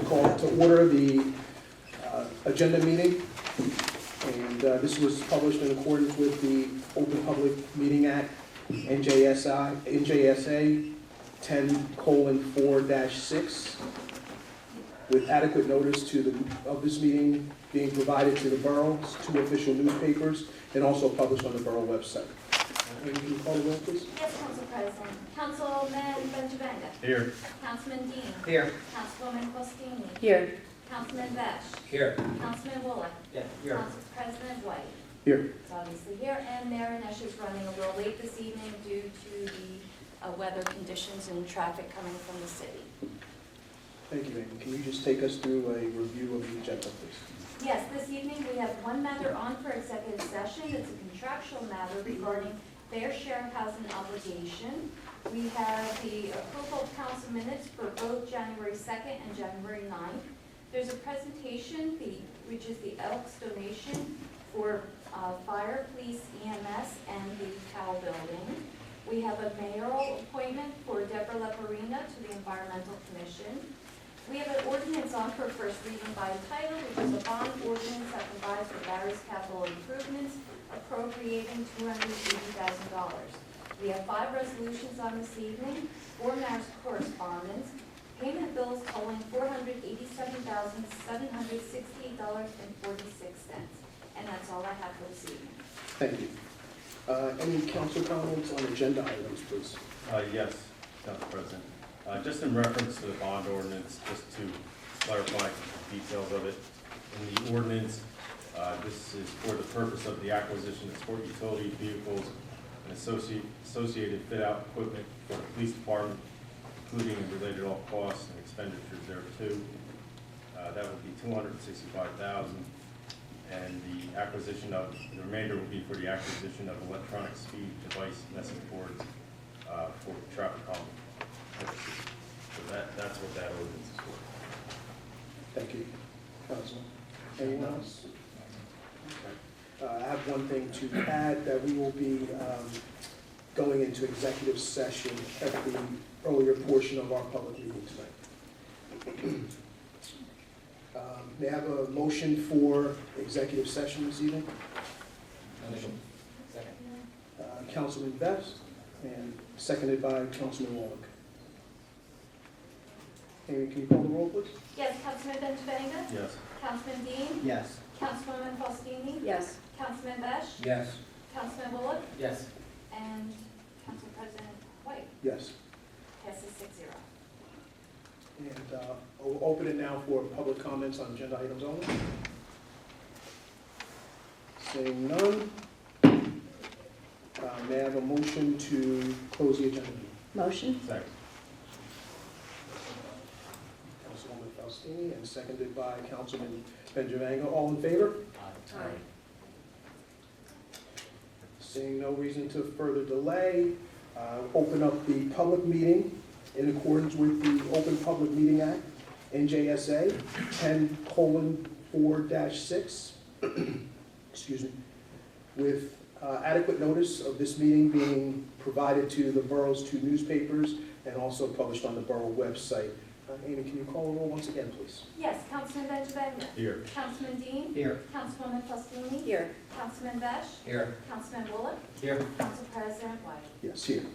call to order the agenda meeting. And this was published in accordance with the Open Public Meeting Act, NJSA 10:4-6, with adequate notice of this meeting being provided to the borough's two official newspapers and also published on the borough website. Amy, can you call the roll, please? Yes, Council President. Councilman Benjavanga. Here. Councilman Dean. Here. Councilwoman Costini. Here. Councilman Besh. Here. Councilman Bullock. Yeah, here. Council President White. Here. It's obviously here, and Mayor Nesh is running a little late this evening due to the weather conditions and traffic coming from the city. Thank you, Amy. Can you just take us through a review of the agenda, please? Yes, this evening we have one matter on for executive session. It's a contractual matter regarding fair share housing obligation. We have the approval of council minutes for both January 2nd and January 9th. There's a presentation, which is the Elks donation for fire, police, EMS, and the Powell building. We have a mayoral appointment for Deborah Leporina to the Environmental Commission. We have an ordinance on for first reading by title, which is a bond ordinance that provides for various capital improvements appropriating $280,000. We have 5 resolutions on this evening, 4 matters of correspondence, payment bills totaling $487,768.46. And that's all I have for this evening. Thank you. Any council comments on agenda items, please? Yes, Council President. Just in reference to the bond ordinance, just to clarify the details of it. In the ordinance, this is for the purpose of the acquisition of sport utility vehicles and associated fit-out equipment for the police department, including and related all costs and expenditures thereto. That would be $265,000, and the remainder will be for the acquisition of electronic speed device message boards for traffic calming purposes. So that's what that ordinance is for. Thank you, Council. Anyone else? Okay. I have one thing to add, that we will be going into executive session at the earlier portion of our public meeting tonight. May I have a motion for executive session this evening? Second. Councilman Best, and seconded by Councilman Wallach. Amy, can you call the roll, please? Yes, Councilman Benjavanga. Yes. Councilman Dean. Yes. Councilwoman Costini. Yes. Councilman Besh. Yes. Councilman Bullock. Yes. And Council President White. Yes. Passes 6-0. And we'll open it now for public comments on agenda items only. Seeing none, may I have a motion to close the agenda meeting? Motion? Second. Councilwoman Faustini, and seconded by Councilman Benjavanga. All in favor? Aye. Seeing no reason to further delay, open up the public meeting in accordance with the Open Public Meeting Act, NJSA 10:4-6, excuse me, with adequate notice of this meeting being provided to the borough's two newspapers and also published on the borough website. Amy, can you call the roll once again, please? Yes, Councilman Benjavanga. Here. Councilman Dean. Here. Councilwoman Costini. Here. Councilman Besh. Here. Councilman Bullock. Here. Council President White. Yes, here.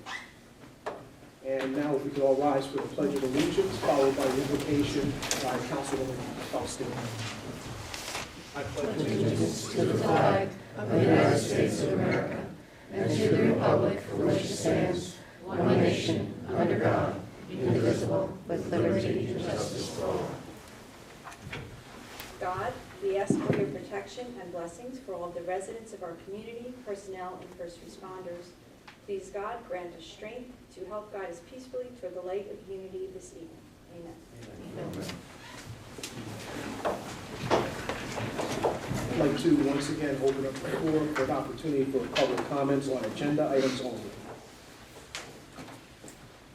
And now if we could all rise for the Pledge of Allegiance, followed by the invocation by Councilwoman Faustini. I pledge allegiance to the flag of the United States of America and to the republic for which it stands, one nation, under God, indivisible, with liberty and justice for all. God, we ask for your protection and blessings for all of the residents of our community, personnel, and first responders. Please, God, grant us strength to help guide us peacefully toward the light of unity this evening. Amen. I'd like to once again open up the floor for an opportunity for public comments on agenda items only.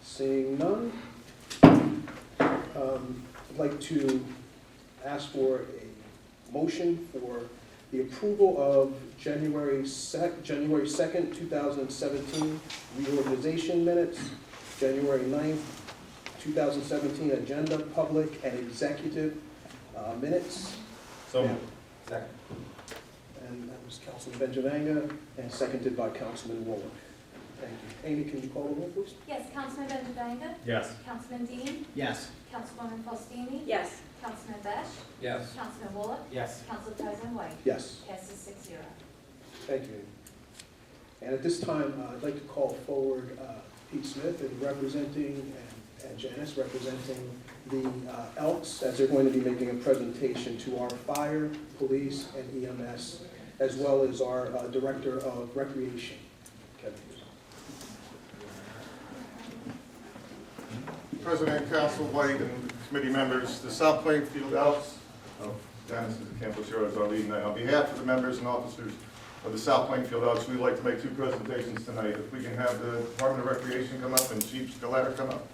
Seeing none, I'd like to ask for a motion for the approval of January 2nd, 2017 reorganization minutes, January 9th, 2017 agenda, public and executive minutes. So, Second. And that was Councilman Benjavanga and seconded by Councilman Wallach. Thank you. Amy, can you call the roll, please? Yes, Councilman Benjavanga? yes. Councilman Dean? Yes. Councilwoman Faustini? Yes. Councilman Besh? Yes. Councilman Bullock? Yes. Council President White? Yes. Passes 6-0. Thank you, Amy. And at this time, I'd like to call forward Pete Smith and representing, and Janice representing the Elks, as they're going to be making a presentation to our fire, police, and EMS, as well as our Director of Recreation, Kevin Hughes. President, Council, White, and committee members, the South Plainfield Elks, Dennis Campos is our lead night. On behalf of the members and officers of the South Plainfield Elks, we'd like to make two presentations tonight. If we can have the Department of Recreation come up and Chief Scalera come up.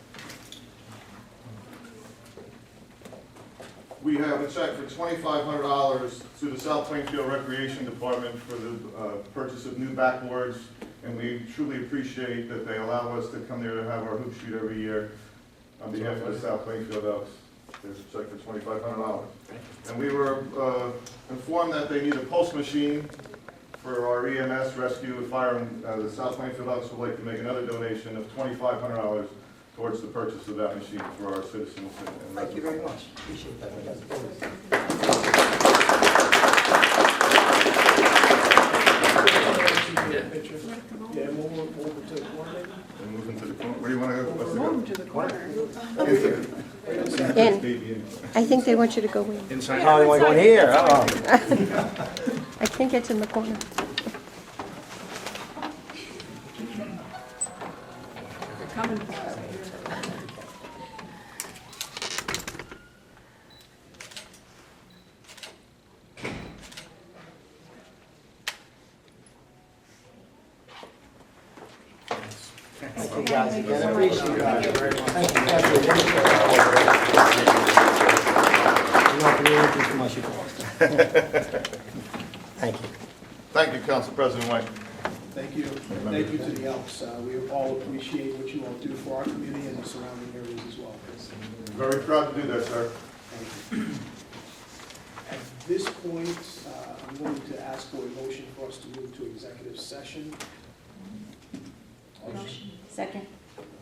We have a check for $2,500 to the South Plainfield Recreation Department for the purchase of new backboards, and we truly appreciate that they allow us to come there to have our hoop shoot every year on behalf of the South Plainfield Elks. There's a check for $2,500. And we were informed that they need a pulse machine for our EMS rescue and fire. The South Plainfield Elks would like to make another donation of $2,500 towards the purchase of that machine for our citizens. And Thank you very much. Appreciate that. Yeah, move to the corner, maybe? And move into the corner. Where do you want to go? What's the go? Move to the corner. In. I think they want you to go in. Inside. Oh, you want to go in here? Oh. I think it's in the corner. They're coming for us. Thank you guys again. I appreciate it. Thank you very much. Thank you. You don't have to do anything too much, you can. Thank you. Thank you, Council President White. Thank you. Thank you to the Elks. We all appreciate what you all do for our community and the surrounding areas as well. Very proud to do that, sir. Thank you. At this point, I'm going to ask for a motion for us to move to executive session. Motion. Second.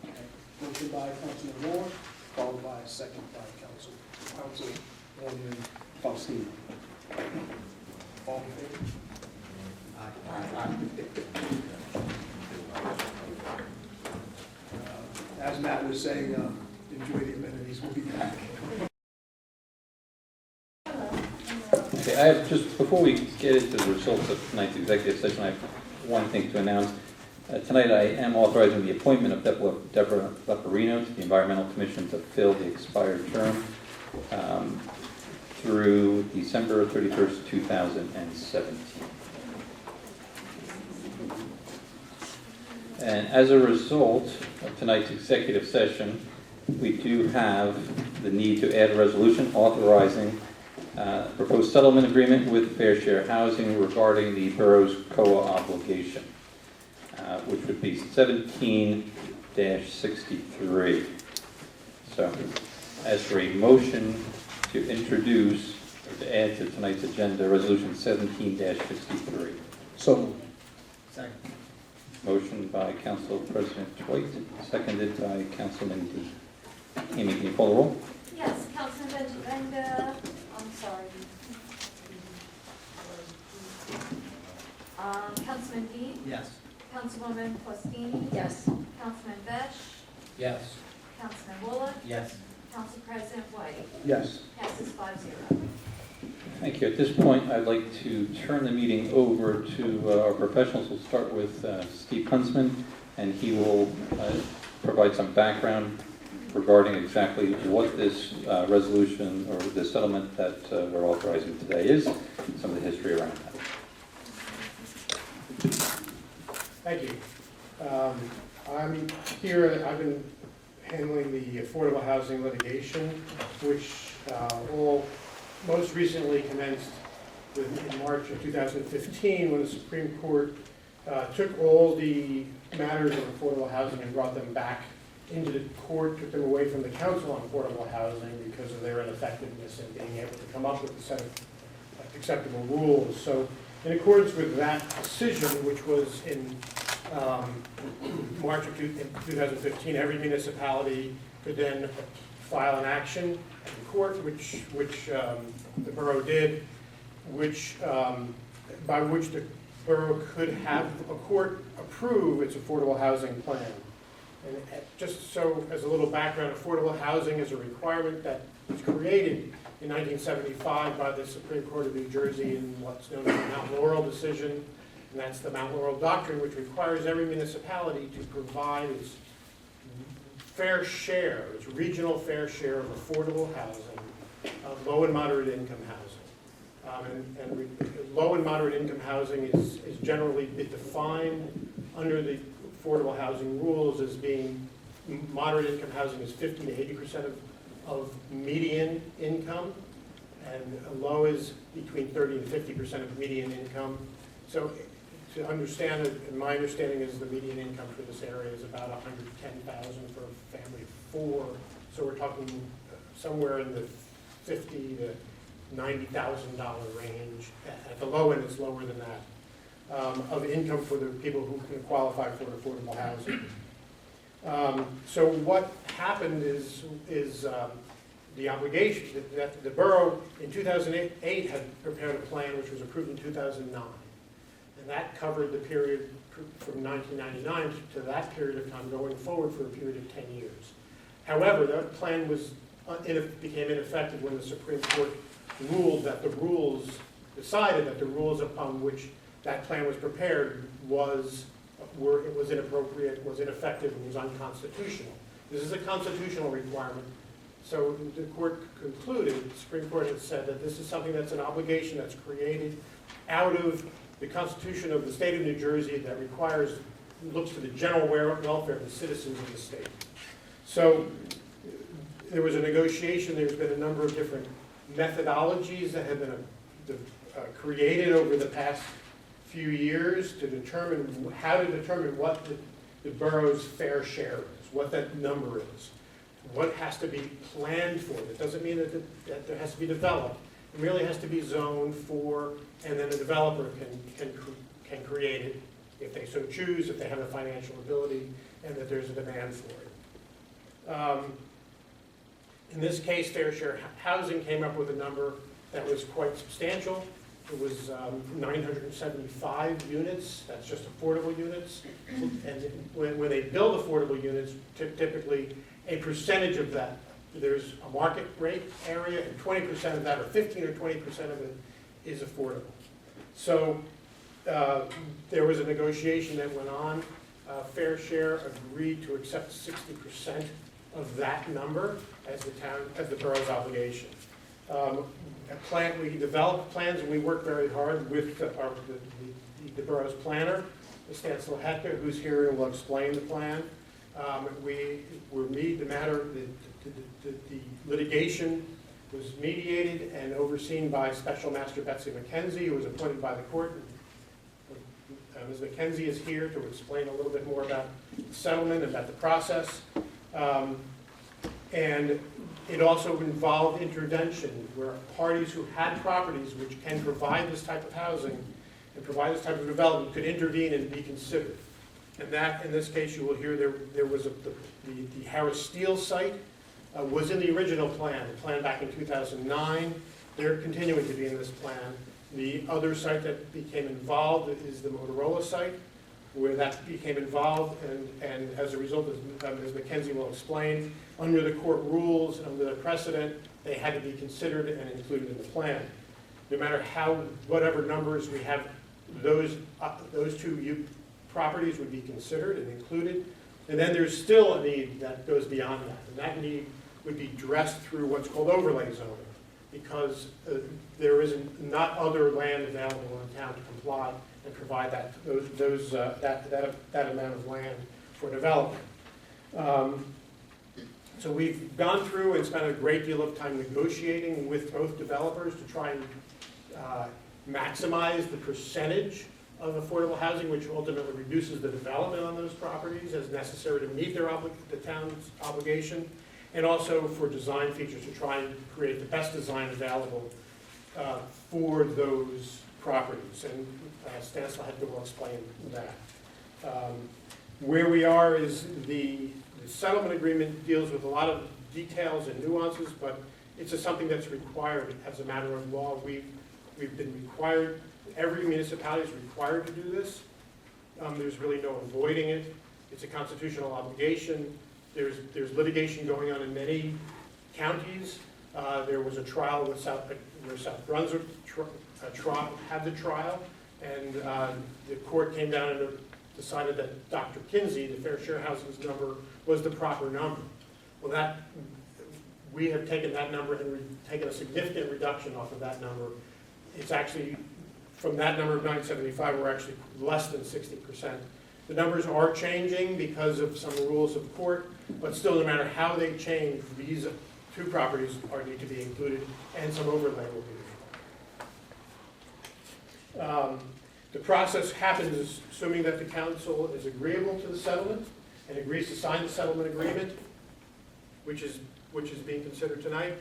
Okay. Motion by Councilman Ward, followed by a second by Councilwoman Faustini. All in favor? As Matt was saying, enjoy the amenities. We'll be back. Okay, I have just, before we get into the results of tonight's executive session, I have one thing to announce. Tonight I am authorizing the appointment of Deborah Leporino to the Environmental Commission to fill the expired term through December 31st, 2017. And as a result of tonight's executive session, we do have the need to add a resolution authorizing proposed settlement agreement with Fair Share Housing regarding the borough's COA obligation, which would be 17-63. So, as for a motion to introduce or to add to tonight's agenda, resolution 17-63. So, Second. Motion by Council President White, seconded by Councilman Dean. Amy, can you call the roll? Yes, Councilman Benjavanga, I'm sorry. Councilman Dean? Yes. Councilwoman Faustini? Yes. Councilman Besh? Yes. Councilman Bullock? Yes. Council President White? yes. Passes 5-0. Thank you. At this point, I'd like to turn the meeting over to our professionals. We'll start with Steve Huntsman, and he will provide some background regarding exactly what this resolution or the settlement that we're authorizing today is, some of the history around that. Thank you. I'm here, I've been handling the affordable housing litigation, which most recently commenced in March of 2015 when the Supreme Court took all the matters of affordable housing and brought them back into the court, took them away from the Council on Affordable Housing because of their ineffectiveness in being able to come up with a set of acceptable rules. So in accordance with that decision, which was in March of 2015, every municipality could then file an action at the court, which the borough did, by which the borough could have a court approve its affordable housing plan. And just so as a little background, affordable housing is a requirement that was created in 1975 by the Supreme Court of New Jersey in what's known as the Mount Laurel decision. And that's the Mount Laurel Doctrine, which requires every municipality to provide its fair share, its regional fair share of affordable housing, of low and moderate income housing. Low and moderate income housing is generally defined under the affordable housing rules as being, moderate income housing is 50 to 80% of median income, and low is between 30 and 50% of median income. So to understand it, and my understanding is the median income for this area is about $110,000 for a family of 4. So we're talking somewhere in the $50,000 to $90,000 range. At the low end, it's lower than that, of income for the people who can qualify for affordable housing. So what happened is the obligation that the borough in 2008 had prepared a plan which was approved in 2009. And that covered the period from 1999 to that period of time going forward for a period of 10 years. However, that plan became ineffective when the Supreme Court decided that the rules upon which that plan was prepared was inappropriate, was ineffective, and was unconstitutional. This is a constitutional requirement. So the court concluded, the Supreme Court had said that this is something that's an obligation that's created out of the Constitution of the state of New Jersey that looks to the general welfare of the citizens of the state. So there was a negotiation. There's been a number of different methodologies that have been created over the past few years to determine what the borough's fair share is, what that number is, what has to be planned for. It doesn't mean that there has to be developed. It really has to be zoned for, and then a developer can create it if they so choose, if they have the financial ability, and that there's a demand for it. In this case, Fair Share Housing came up with a number that was quite substantial. It was 975 units. That's just affordable units. And when they build affordable units, typically a percentage of that, there's a market rate area, and 20% of that, or 15 or 20% of it, is affordable. So there was a negotiation that went on. Fair Share agreed to accept 60% of that number as the borough's obligation. We developed plans, and we worked very hard with the borough's planner, Stan Slahecka, who's here and will explain the plan. The litigation was mediated and overseen by Special Master Betsy McKenzie, who was appointed by the court. Ms. McKenzie is here to explain a little bit more about the settlement, about the process. And it also involved intervention, where parties who had properties which can provide this type of housing and provide this type of development could intervene and be considered. And that, in this case, you will hear there was the Harris Steel site was in the original plan, the plan back in 2009. They're continuing to be in this plan. The other site that became involved is the Motorola site, where that became involved, and as a result, as McKenzie will explain, under the court rules, under the precedent, they had to be considered and included in the plan. No matter whatever numbers we have, those two properties would be considered and included. And then there's still a need that goes beyond that, and that need would be addressed through what's called overlay zoning, because there is not other land available in town to comply and provide that amount of land for development. So we've gone through and spent a great deal of time negotiating with both developers to try and maximize the percentage of affordable housing, which ultimately reduces the development on those properties as necessary to meet the town's obligation, and also for design features to try and create the best design available for those properties. And Stanislaw had will explain that. Where we are is the settlement agreement deals with a lot of details and nuances, but it's just something that's required as a matter of law. We've been required, every municipality is required to do this. There's really no avoiding it. It's a constitutional obligation. There's litigation going on in many counties. There was a trial with where South Brunswick had the trial, and the court came down and decided that Dr. Kinsey, the Fair Share Housing's number, was the proper number. Well, we have taken that number and taken a significant reduction off of that number. It's actually, from that number of 975, we're actually less than 60%. The numbers are changing because of some rules of court, but still, no matter how they change, these two properties need to be included, and some overlay will be made. The process happens assuming that the council is agreeable to the settlement and agrees to sign the settlement agreement, which is being considered tonight.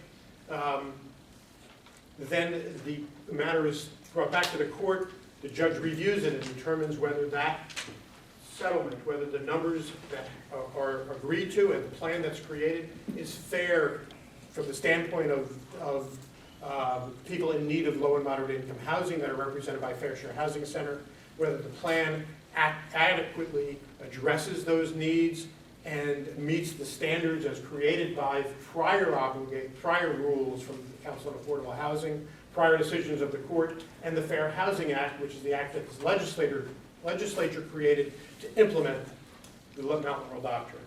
Then the matter is brought back to the court. The judge reviews it and determines whether that settlement, whether the numbers that are agreed to and the plan that's created is fair from the standpoint of people in need of low and moderate income housing that are represented by Fair Share Housing Center, whether the plan adequately addresses those needs and meets the standards as created by prior rules from the Council on Affordable Housing, prior decisions of the court, and the Fair Housing Act, which is the act that the legislature created to implement the Mountain Rule Doctrine.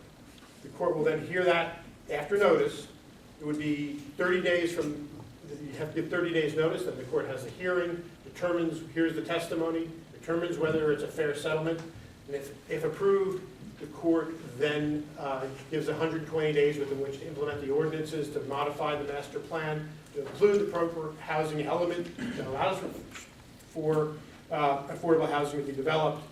The court will then hear that after notice. It would be 30 days from, you have to give 30 days notice, then the court has a hearing, hears the testimony, determines whether it's a fair settlement, and if approved, the court then gives 120 days within which to implement the ordinances, to modify the master plan, to include the proper housing element that allows for affordable housing to be developed,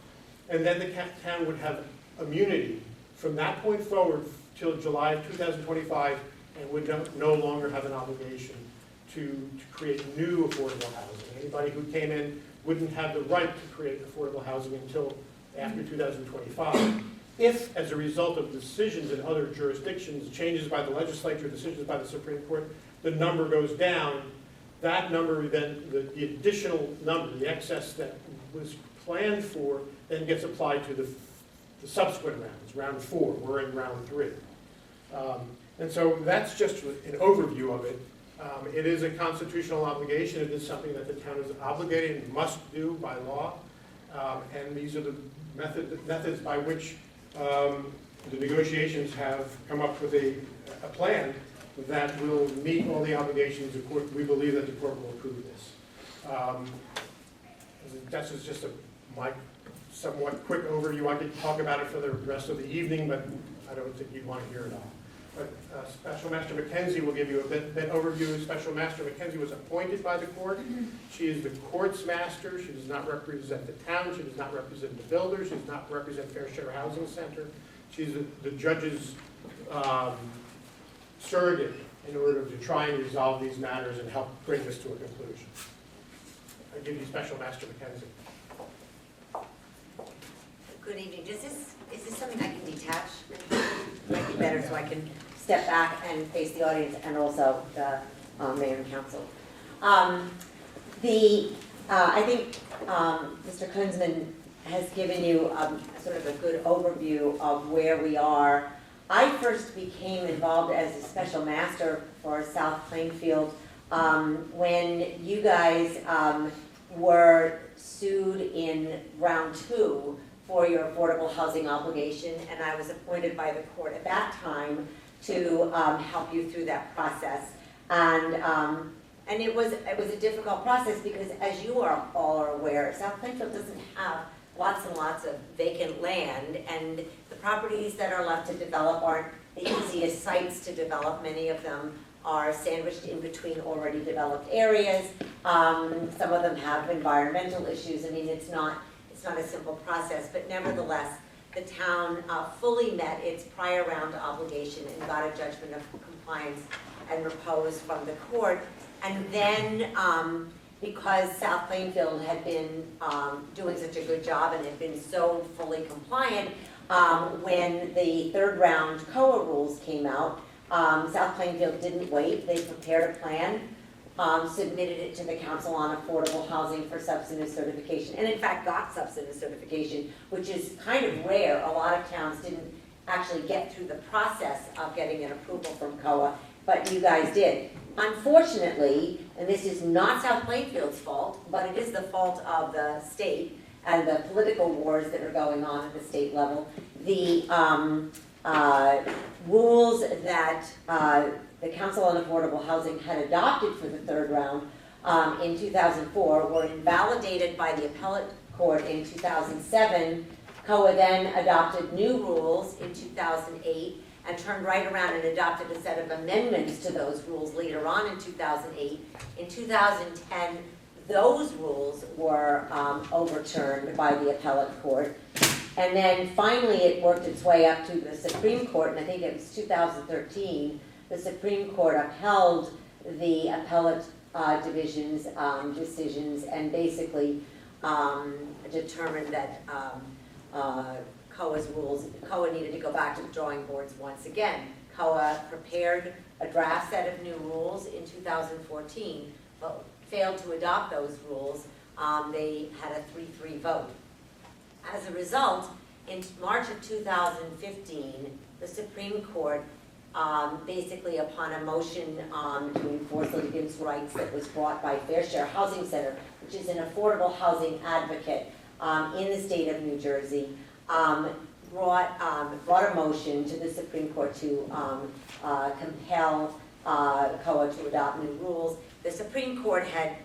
and then the town would have immunity from that point forward till July of 2025, and would no longer have an obligation to create new affordable housing. Anybody who came in wouldn't have the right to create affordable housing until after 2025. If, as a result of decisions in other jurisdictions, changes by the legislature, decisions by the Supreme Court, the number goes down, that number then, the additional number, the excess that was planned for, then gets applied to the subsequent rounds, round 4. We're in round 3. And so that's just an overview of it. It is a constitutional obligation. It is something that the town is obligated and must do by law. And these are the methods by which the negotiations have come up with a plan that will meet all the obligations. We believe that the court will approve this. That's just my somewhat quick overview. I could talk about it for the rest of the evening, but I don't think you'd want to hear it all. But Special Master McKenzie will give you a bit overview. Special Master McKenzie was appointed by the court. She is the court's master. She does not represent the town. She does not represent the builders. She does not represent Fair Share Housing Center. She's the judge's surrogate in order to try and resolve these matters and help bring this to a conclusion. I give you Special Master McKenzie. Good evening. Is this something I can detach? Might be better so I can step back and face the audience and also the mayor and council. I think Mr. Kunzman has given you sort of a good overview of where we are. I first became involved as a special master for South Plainfield when you guys were sued in round 2 for your affordable housing obligation, and I was appointed by the court at that time to help you through that process. And it was a difficult process because, as you all are aware, South Plainfield doesn't have lots and lots of vacant land, and the properties that are left to develop aren't the easiest sites to develop. Many of them are sandwiched in between already developed areas. Some of them have environmental issues. I mean, it's not it's not a simple process, but nevertheless, the town fully met its prior round obligation and got a judgment of compliance and repose from the court. And then, because South Plainfield had been doing such a good job and had been so fully compliant, when the third round COA rules came out, South Plainfield didn't wait. They prepared a plan, submitted it to the Council on Affordable Housing for substantive certification, and in fact got substantive certification, which is kind of rare. A lot of towns didn't actually get through the process of getting an approval from COA, but you guys did. Unfortunately, and this is not South Plainfield's fault, but it is the fault of the state and the political wars that are going on at the state level, the rules that the Council on Affordable Housing had adopted for the third round in 2004 were invalidated by the appellate court in 2007. COA then adopted new rules in 2008 and turned right around and adopted a set of amendments to those rules later on in 2008. In 2010, those rules were overturned by the appellate court. And then finally it worked its way up to the Supreme Court, and I think it was 2013, the Supreme Court upheld the appellate division's decisions and basically determined that COA's rules, COA needed to go back to the drawing boards once again. COA prepared a draft set of new rules in 2014, but failed to adopt those rules. They had a 3-3 vote. As a result, in March of 2015, the Supreme Court, basically upon a motion to enforce litigants' rights that was brought by Fair Share Housing Center, which is an affordable housing advocate in the state of New Jersey, brought a motion to the Supreme Court to compel COA to adopt new rules. The Supreme Court had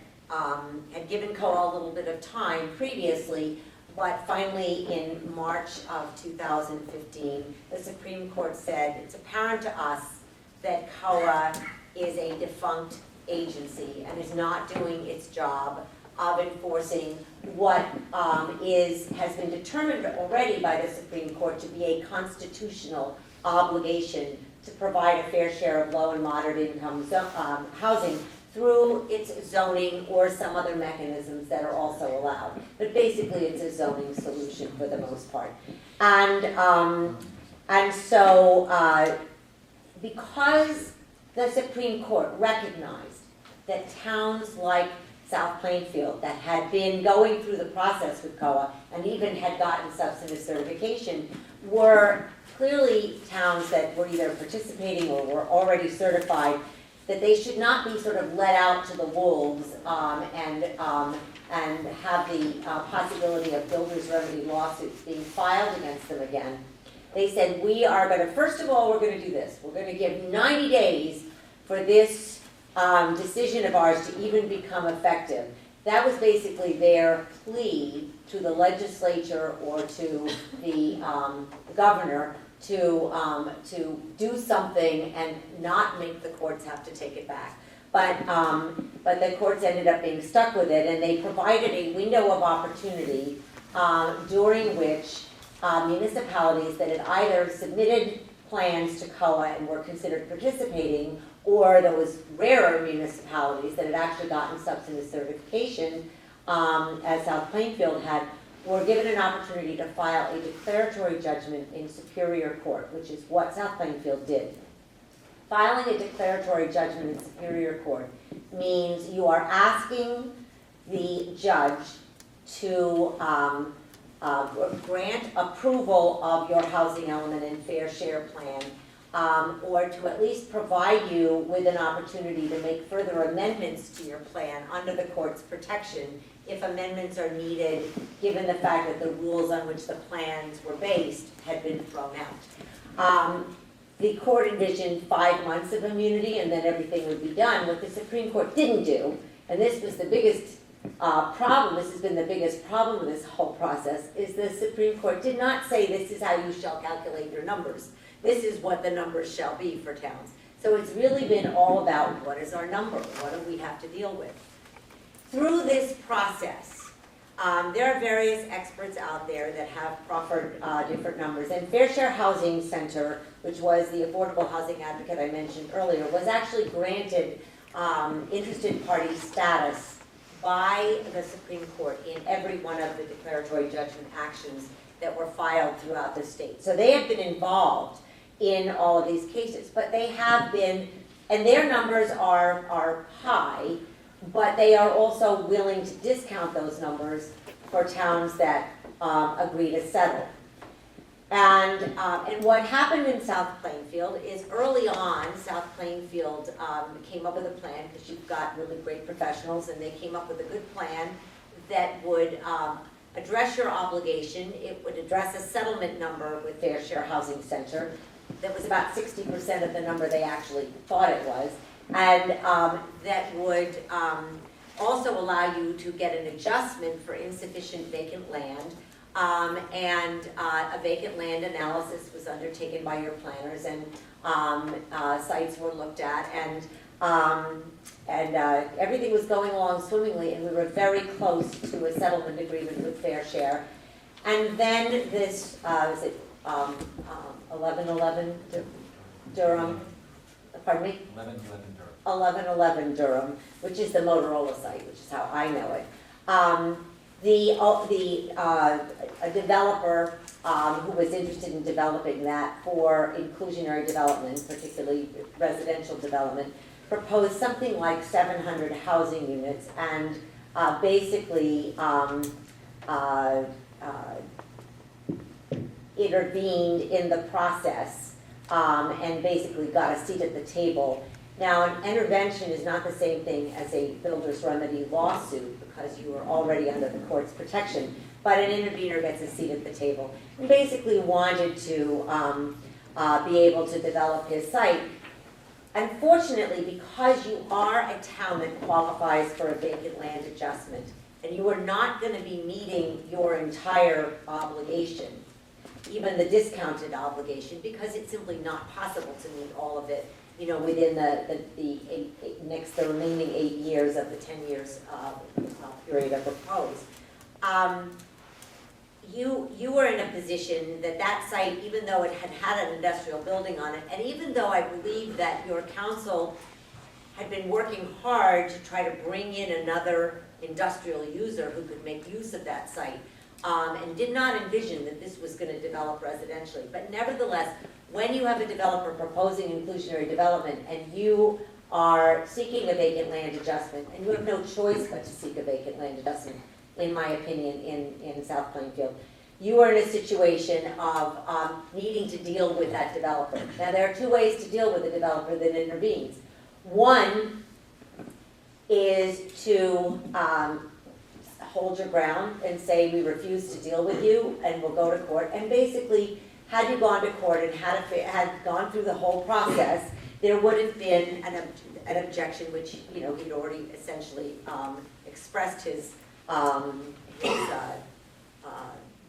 given COA a little bit of time previously, but finally in March of 2015, the Supreme Court said, it's apparent to us that COA is a defunct agency and is not doing its job of enforcing what has been determined already by the Supreme Court to be a constitutional obligation to provide a fair share of low and moderate income housing through its zoning or some other mechanisms that are also allowed. But basically it's a zoning solution for the most part. And so because the Supreme Court recognized that towns like South Plainfield that had been going through the process with COA and even had gotten substantive certification were clearly towns that were either participating or were already certified, that they should not be sort of let out to the wolves and have the possibility of builders' remedy lawsuits being filed against them again. They said, we are going to, first of all, we're going to do this. We're going to give 90 days for this decision of ours to even become effective. That was basically their plea to the legislature or to the governor to do something and not make the courts have to take it back. But the courts ended up being stuck with it, and they provided a window of opportunity during which municipalities that had either submitted plans to COA and were considered participating, or those rarer municipalities that had actually gotten substantive certification, as South Plainfield had, were given an opportunity to file a declaratory judgment in Superior Court, which is what South Plainfield did. Filing a declaratory judgment in Superior Court means you are asking the judge to grant approval of your housing element and fair share plan, or to at least provide you with an opportunity to make further amendments to your plan under the court's protection if amendments are needed, given the fact that the rules on which the plans were based had been thrown out. The court envisioned 5 months of immunity and then everything would be done. What the Supreme Court didn't do, and this was the biggest problem, this has been the biggest problem with this whole process, is the Supreme Court did not say this is how you shall calculate your numbers. This is what the numbers shall be for towns. So it's really been all about what is our number, what do we have to deal with. Through this process, There are various experts out there that have proffered different numbers. And Fair Share Housing Center, which was the affordable housing advocate I mentioned earlier, was actually granted interested party status by the Supreme Court in every one of the declaratory judgment actions that were filed throughout the state. So they have been involved in all of these cases, but they have been, and their numbers are high, but they are also willing to discount those numbers for towns that agree to settle. And what happened in South Plainfield is early on, South Plainfield came up with a plan, because you've got really great professionals, and they came up with a good plan that would address your obligation. It would address a settlement number with Fair Share Housing Center that was about 60% of the number they actually thought it was, and that would also allow you to get an adjustment for insufficient vacant land. And a vacant land analysis was undertaken by your planners, and sites were looked at, and everything was going along swimmingly, and we were very close to a settlement agreement with Fair Share. And then this, was it 1111 Durham, pardon me? 1111 Durham, which is the Motorola site, which is how I know it. A developer who was interested in developing that for inclusionary development, particularly residential development, proposed something like 700 housing units, and basically intervened in the process and basically got a seat at the table. Now, an intervention is not the same thing as a builder's remedy lawsuit, because you are already under the court's protection, but an intervener gets a seat at the table, and basically wanted to be able to develop his site. Unfortunately, because you are a town that qualifies for a vacant land adjustment, and you are not going to be meeting your entire obligation, even the discounted obligation, because it's simply not possible to meet all of it, within the remaining 8 years of the 10 years period of proposed. You were in a position that site, even though it had an industrial building on it, and even though I believe that your council had been working hard to try to bring in another industrial user who could make use of that site, and did not envision that this was going to develop residentially. But nevertheless, when you have a developer proposing inclusionary development and you are seeking a vacant land adjustment, and you have no choice but to seek a vacant land adjustment, in my opinion, in South Plainfield, you are in a situation of needing to deal with that developer. Now, there are two ways to deal with a developer that intervenes. One is to hold your ground and say, we refuse to deal with you, and we'll go to court. And basically, had you gone to court and had gone through the whole process, there would have been an objection, which he'd already essentially expressed his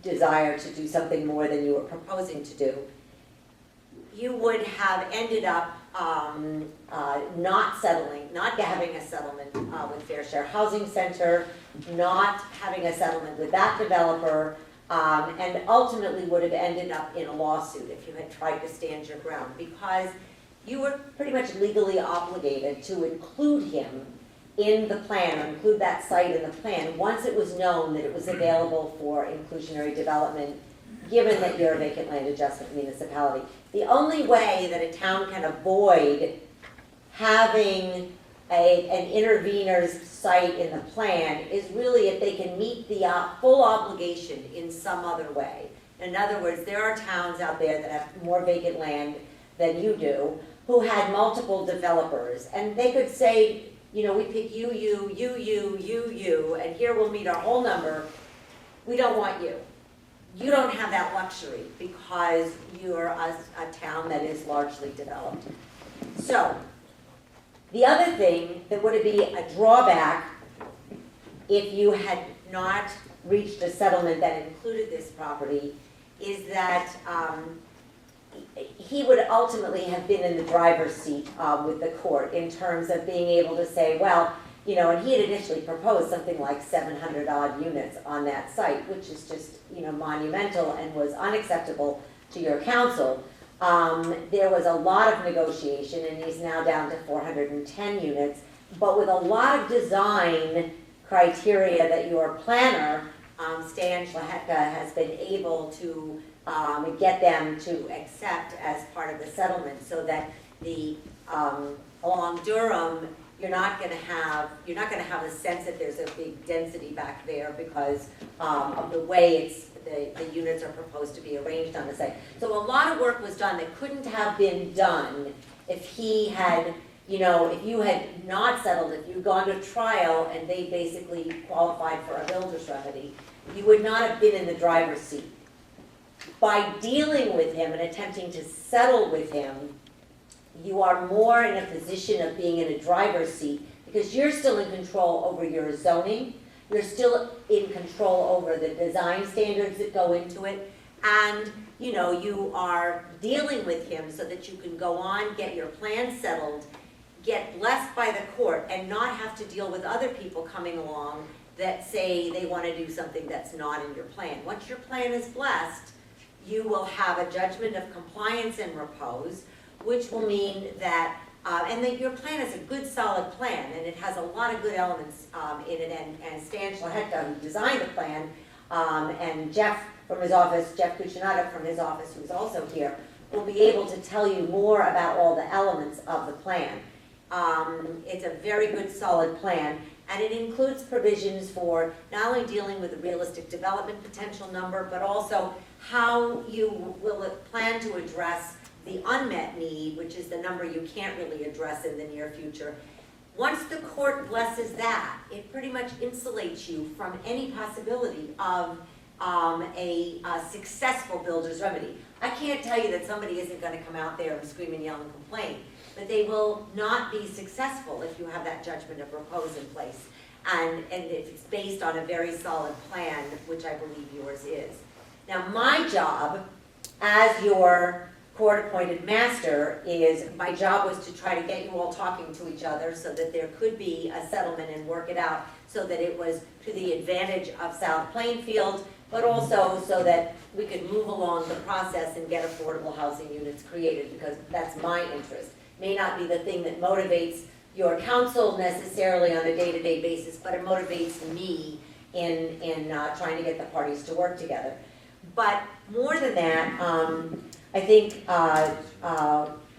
desire to do something more than you were proposing to do. You would have ended up not having a settlement with Fair Share Housing Center, not having a settlement with that developer, and ultimately would have ended up in a lawsuit if you had tried to stand your ground, because you were pretty much legally obligated to include him in the plan, or include that site in the plan, once it was known that it was available for inclusionary development, given that you're a vacant land adjustment municipality. The only way that a town can avoid having an intervener's site in the plan is really if they can meet the full obligation in some other way. In other words, there are towns out there that have more vacant land than you do, who had multiple developers, and they could say, we pick you, and here we'll meet our whole number. We don't want you. You don't have that luxury because you're a town that is largely developed. So, the other thing that would be a drawback if you had not reached a settlement that included this property is that he would ultimately have been in the driver's seat with the court in terms of being able to say, well, and he had initially proposed something like 700 odd units on that site, which is just, monumental and was unacceptable to your council. There was a lot of negotiation, and he's now down to 410 units, but with a lot of design criteria that your planner, Stan Schlehetka, has been able to get them to accept as part of the settlement, so that along Durham, you're not going to have a sense that there's a big density back there because of the way the units are proposed to be arranged on the site. So a lot of work was done that couldn't have been done if he had, if you had not settled, if you'd gone to trial and they basically qualified for a builder's remedy, you would not have been in the driver's seat. By dealing with him and attempting to settle with him, you are more in a position of being in a driver's seat because you're still in control over your zoning, you're still in control over the design standards that go into it, and you are dealing with him so that you can go on, get your plan settled, get blessed by the court, and not have to deal with other people coming along that say they want to do something that's not in your plan. Once your plan is blessed, you will have a judgment of compliance and repose, which will mean that, your plan is a good solid plan, and it has a lot of good elements in it, and Stan Schlehetka, who designed the plan, and Jeff from his office, Jeff Kuchinada from his office, who's also here, will be able to tell you more about all the elements of the plan. It's a very good solid plan, and it includes provisions for not only dealing with the realistic development potential number, but also how you will plan to address the unmet need, which is the number you can't really address in the near future. Once the court blesses that, it pretty much insulates you from any possibility of a successful builder's remedy. I can't tell you that somebody isn't going to come out there and scream and yell and complain, but they will not be successful if you have that judgment of repose in place, and if it's based on a very solid plan, which I believe yours is. Now, my job as your court-appointed master my job was to try to get you all talking to each other so that there could be a settlement and work it out so that it was to the advantage of South Plainfield, but also so that we could move along the process and get affordable housing units created, because that's my interest. May not be the thing that motivates your council necessarily on a day-to-day basis, but it motivates me in trying to get the parties to work together. But more than that, I think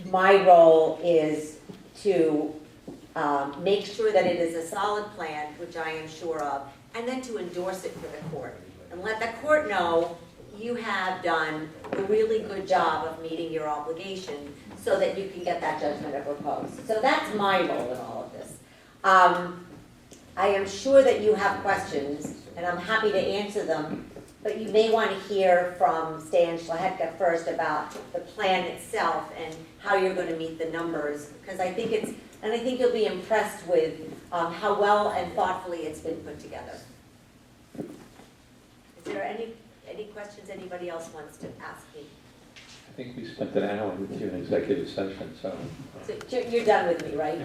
my role is to make sure that it is a solid plan, which I am sure of, and then to endorse it for the court. And let the court know you have done a really good job of meeting your obligation so that you can get that judgment of repose. So that's my role in all of this. I am sure that you have questions, and I'm happy to answer them. But you may want to hear from Stan Schlehetka first about the plan itself and how you're going to meet the numbers, because I think you'll be impressed with how well and thoughtfully it's been put together. Is there any questions anybody else wants to ask me? I think we spent an hour with you in executive session, so. So you're done with me, right?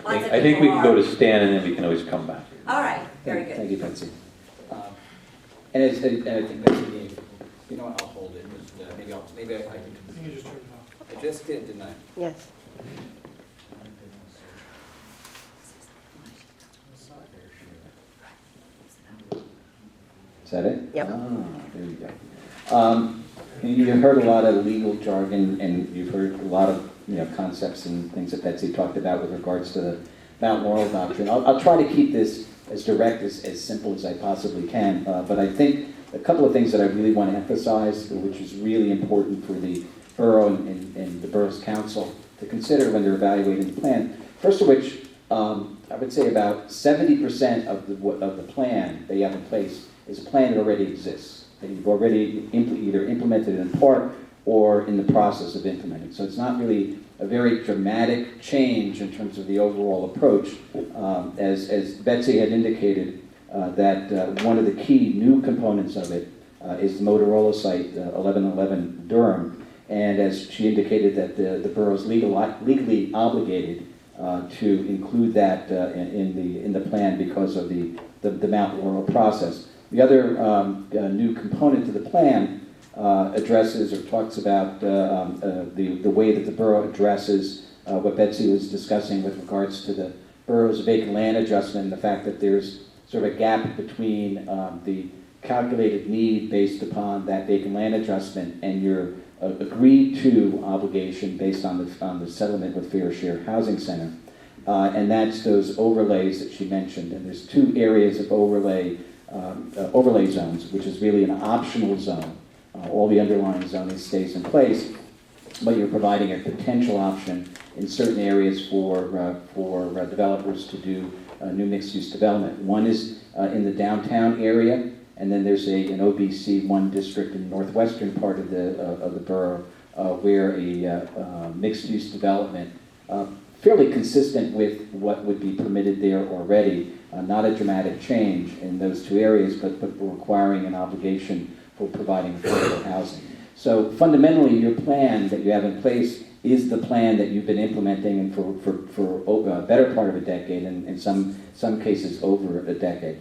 I think we can go to Stan and then we can always come back. All right, very good. Thank you, Betsy. And I think that's I'll hold it. Maybe I can. You just turned it off. I just did, didn't I? Yes. Is that it? Yep. There you go. You heard a lot of legal jargon, and you've heard a lot of concepts and things that Betsy talked about with regards to the Mount Laurel doctrine. I'll try to keep this as direct, as simple as I possibly can, but I think a couple of things that I really want to emphasize, which is really important for the borough and the borough's council to consider when they're evaluating the plan. First of which, I would say about 70% of the plan that you have in place is a plan that already exists, that you've already either implemented in part or in the process of implementing. So it's not really a very dramatic change in terms of the overall approach. As Betsy had indicated, that one of the key new components of it is the Motorola site, 1111 Durham. And as she indicated that the borough's legally obligated to include that in the plan because of the Mount Laurel process. The other new component to the plan addresses or talks about the way that the borough addresses what Betsy was discussing with regards to the borough's vacant land adjustment and the fact that there's sort of a gap between the calculated need based upon that vacant land adjustment and your agreed to obligation based on the settlement with Fair Share Housing Center. And that's those overlays that she mentioned. And there's two areas of overlay zones, which is really an optional zone. All the underlying zoning stays in place, but you're providing a potential option in certain areas for developers to do new mixed-use development. One is in the downtown area, and then there's an OBC 1 district in the northwestern part of the borough where a mixed-use development, fairly consistent with what would be permitted there already, not a dramatic change in those two areas, but requiring an obligation for providing affordable housing. So fundamentally, your plan that you have in place is the plan that you've been implementing and for a better part of a decade, and in some cases over a decade.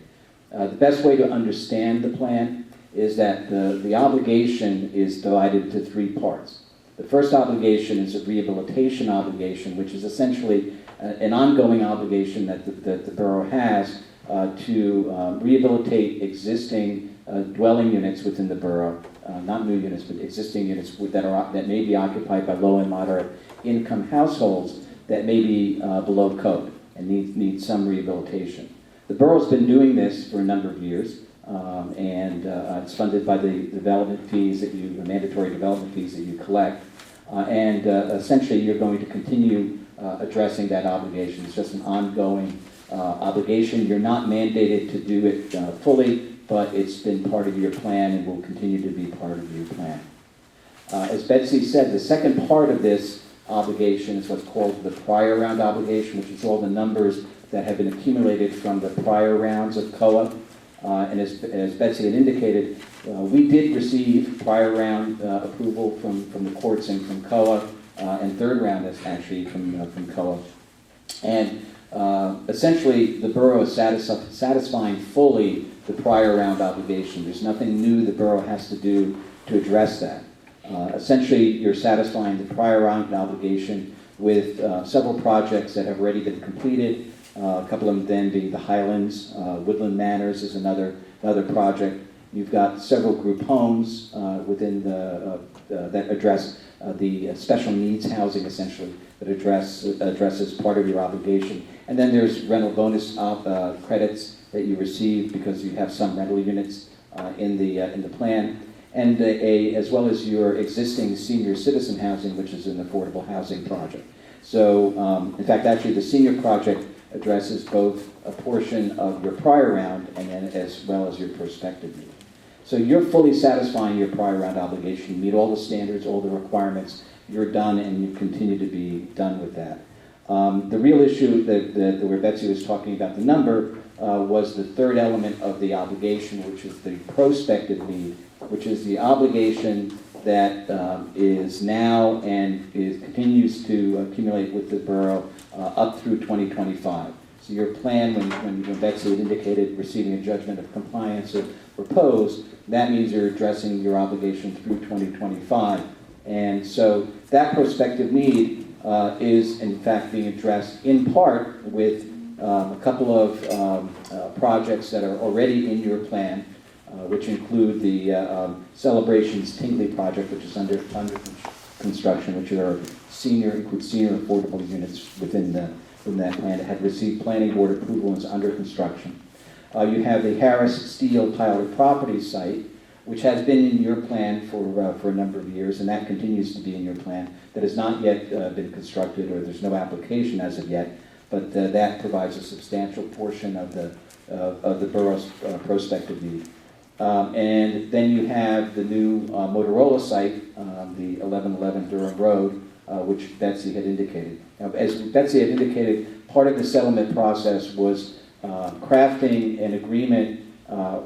The best way to understand the plan is that the obligation is divided into three parts. The first obligation is a rehabilitation obligation, which is essentially an ongoing obligation that the borough has to rehabilitate existing dwelling units within the borough, not new units, but existing units that may be occupied by low and moderate income households that may be below code and need some rehabilitation. The borough's been doing this for a number of years, and it's funded by the development fees the mandatory development fees that you collect, and essentially you're going to continue addressing that obligation. It's just an ongoing obligation. You're not mandated to do it fully, but it's been part of your plan and will continue to be part of your plan. As Betsy said, the second part of this obligation is what's called the prior round obligation, which is all the numbers that have been accumulated from the prior rounds of COA. And as Betsy had indicated, we did receive prior round approval from the courts and from COA, and third round is actually from COA. And essentially, the borough is satisfying fully the prior round obligation. There's nothing new the borough has to do to address that. Essentially, you're satisfying the prior round obligation with several projects that have already been completed, a couple of them then being the Highlands, Woodland Manors is another project. You've got several group homes within that address the special needs housing, essentially, that addresses part of your obligation. And then there's rental bonus credits that you receive because you have some rental units in the plan, and as well as your existing senior citizen housing, which is an affordable housing project. So, in fact, actually, the senior project addresses both a portion of your prior round and then as well as your prospective need. So you're fully satisfying your prior round obligation. You meet all the standards, all the requirements. You're done, and you continue to be done with that. The real issue that where Betsy was talking about the number was the third element of the obligation, which is the prospective need, which is the obligation that is now and continues to accumulate with the borough up through 2025. So your plan, when Betsy had indicated receiving a judgment of compliance or proposed, that means you're addressing your obligation through 2025. And so that prospective need is in fact being addressed in part with a couple of projects that are already in your plan, which include the Celebrations Tingley project, which is under construction, which includes senior affordable units within that plan that had received planning board approval and is under construction. You have the Harris Steel Pilot property site, which has been in your plan for a number of years, and that continues to be in your plan. That has not yet been constructed, or there's no application as of yet, but that provides a substantial portion of the borough's prospective need. And then you have the new Motorola site, the 1111 Durham Road, which Betsy had indicated. Now, as Betsy had indicated, part of the settlement process was crafting an agreement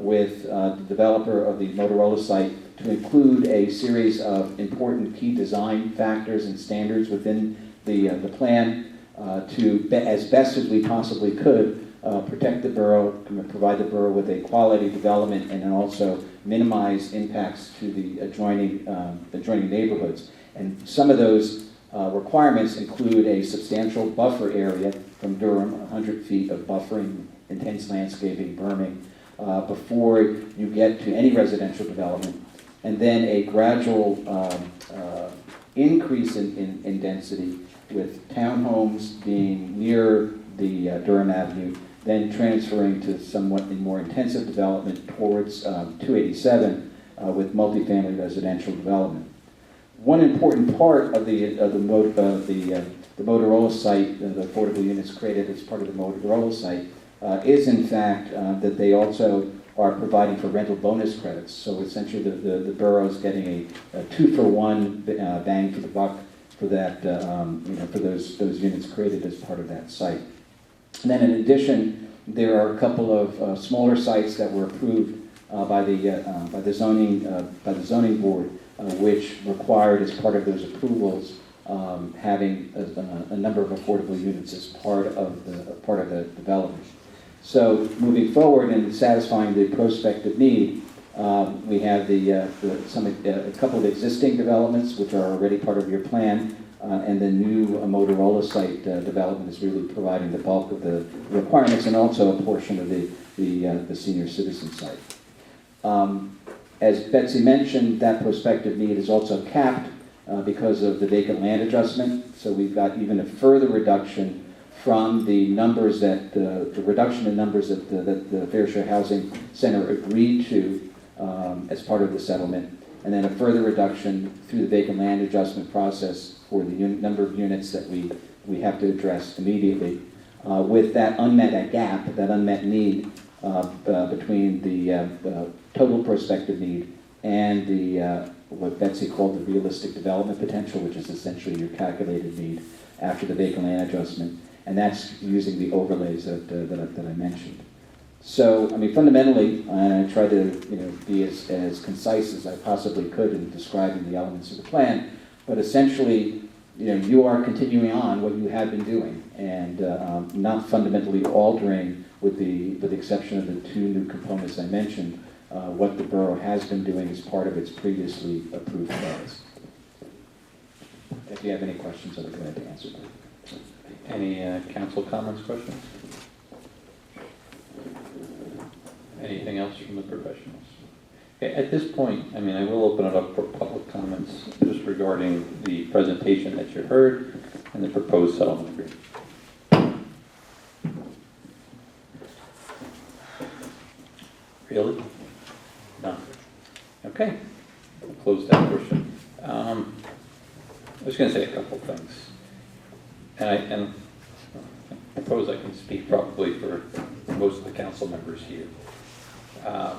with the developer of the Motorola site to include a series of important key design factors and standards within the plan. as best as we possibly could, protect the borough, provide the borough with a quality development, and then also minimize impacts to the adjoining neighborhoods. And some of those requirements include a substantial buffer area from Durham, 100 feet of buffering, intense landscaping, berming, before you get to any residential development, and then a gradual increase in density, with townhomes being near the Durham Avenue, then transferring to somewhat more intensive development towards 287 with multifamily residential development. One important part of the Motorola site, the affordable units created as part of the Motorola site, is in fact that they also are providing for rental bonus credits. So essentially the borough is getting a 2-for-1 bang for the buck for that, for those units created as part of that site. And then in addition, there are a couple of smaller sites that were approved by the zoning board, which required as part of those approvals having a number of affordable units as part of the development. So moving forward and satisfying the prospective need, we have a couple of existing developments which are already part of your plan, and the new Motorola site development is really providing the bulk of the requirements, and also a portion of the senior citizen site. As Betsy mentioned, that prospective need is also capped because of the vacant land adjustment. So we've got even a further reduction from the numbers that the reduction in numbers that the Fair Share Housing Center agreed to as part of the settlement, and then a further reduction through the vacant land adjustment process for the number of units that we have to address immediately. With that gap, that unmet need between the total prospective need and the what Betsy called the realistic development potential, which is essentially your calculated need after the vacant land adjustment, and that's using the overlays that I mentioned. So, I mean, fundamentally, I tried to be as concise as I possibly could in describing the elements of the plan, but essentially, you are continuing on what you have been doing, and not fundamentally altering, with the exception of the two new components I mentioned, what the borough has been doing as part of its previously approved plans. If you have any questions, I'll be glad to answer them. Any council comments, questions? Anything else from the professionals? Okay, at this point, I mean, I will open it up for public comments just regarding the presentation that you heard and the proposed settlement agreement. Really? None. Okay, we'll close that portion. I was going to say a couple things. And I suppose I can speak probably for most of the council members here. I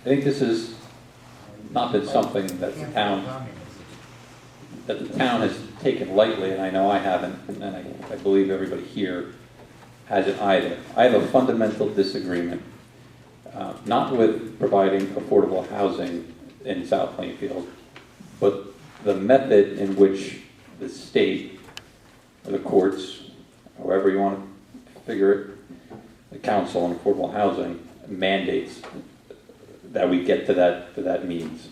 think this has not been something that the town has taken lightly, and I know I haven't, and I believe everybody here hasn't either. I have a fundamental disagreement, not with providing affordable housing in South Plainfield, but the method in which the state, or the courts, however you want to figure it, the council on affordable housing mandates that we get to that means.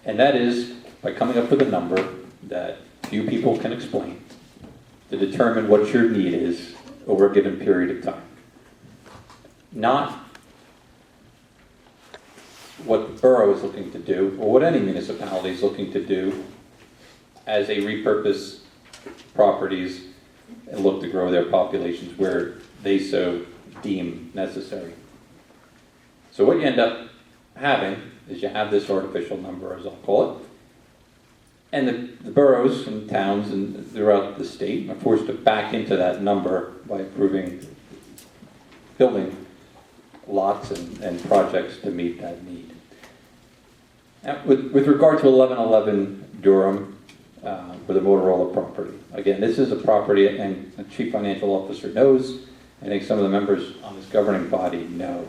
And that is by coming up with a number that few people can explain to determine what your need is over a given period of time. Not what the borough is looking to do, or what any municipality is looking to do as they repurpose properties and look to grow their populations where they so deem necessary. So what you end up having is you have this artificial number, as I'll call it, and the boroughs and towns and throughout the state are forced to back into that number by approving building lots and projects to meet that need. Now, with regard to 1111 Durham, for the Motorola property. Again, this is a property, and the Chief Financial Officer knows, I think some of the members on this governing body know.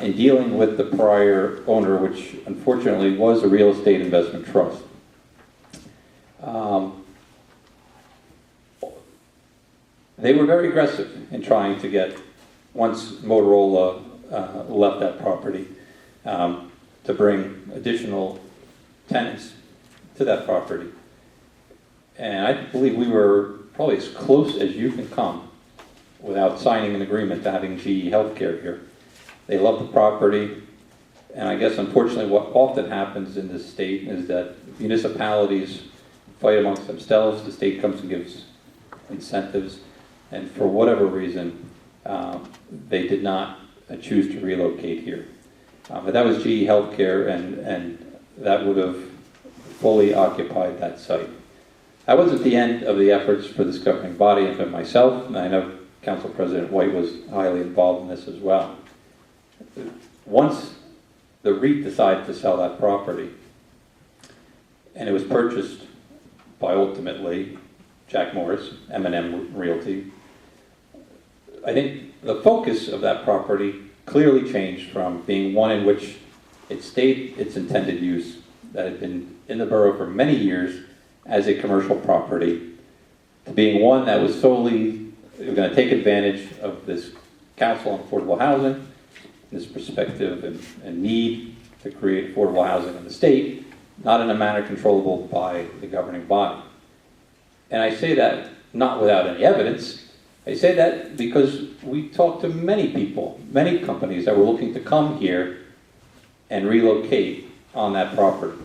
In dealing with the prior owner, which unfortunately was a real estate investment trust, they were very aggressive in trying to get, once Motorola left that property, to bring additional tenants to that property. And I believe we were probably as close as you can come without signing an agreement to having GE Healthcare here. They love the property, and I guess unfortunately what often happens in this state is that municipalities fight amongst themselves, the state comes and gives incentives, and for whatever reason, they did not choose to relocate here. But that was GE Healthcare, and that would have fully occupied that site. That wasn't the end of the efforts for this governing body and for myself, and I know Council President White was highly involved in this as well. Once the REIT decided to sell that property, and it was purchased by ultimately Jack Morris, M&M Realty, I think the focus of that property clearly changed from being one in which it stayed its intended use, that had been in the borough for many years as a commercial property, to being one that was solely going to take advantage of this Council on Affordable Housing, this perspective and need to create affordable housing in the state, not in a manner controllable by the governing body. And I say that not without any evidence. I say that because we talked to many people, many companies that were looking to come here and relocate on that property.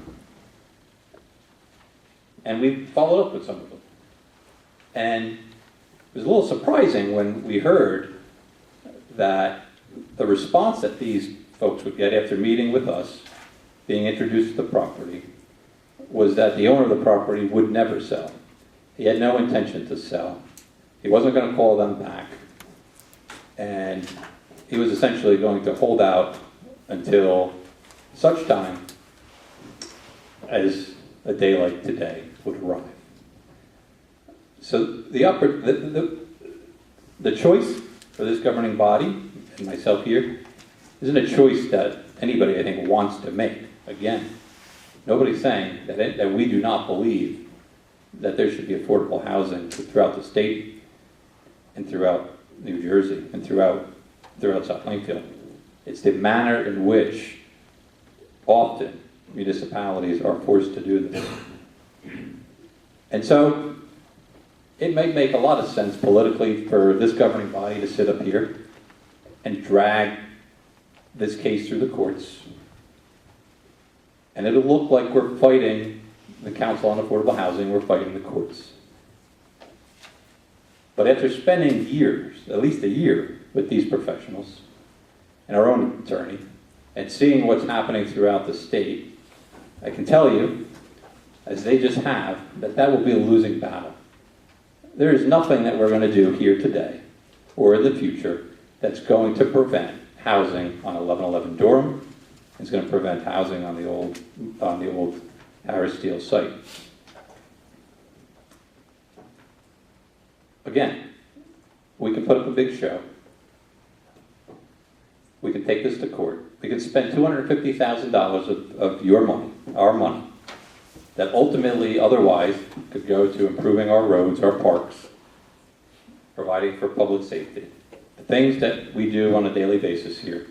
And we followed up with some of them. And it was a little surprising when we heard that the response that these folks would get after meeting with us, being introduced to the property, was that the owner of the property would never sell. He had no intention to sell. He wasn't going to call them back. And he was essentially going to hold out until such time as a day like today would arrive. So the choice for this governing body, and myself here, isn't a choice that anybody, I think, wants to make. Again, nobody's saying that we do not believe that there should be affordable housing throughout the state and throughout New Jersey and throughout South Plainfield. It's the manner in which often municipalities are forced to do this. And so it might make a lot of sense politically for this governing body to sit up here and drag this case through the courts. And it'll look like we're fighting the Council on Affordable Housing, we're fighting the courts. But after spending years, at least a year, with these professionals and our own attorney, and seeing what's happening throughout the state, I can tell you, as they just have, that will be a losing battle. There is nothing that we're going to do here today or in the future that's going to prevent housing on 1111 Durham. It's going to prevent housing on the old Harris Steel site. Again, we can put up a big show. We can take this to court. We can spend $250,000 of your money, our money, that ultimately otherwise could go to improving our roads, our parks, providing for public safety. The things that we do on a daily basis here,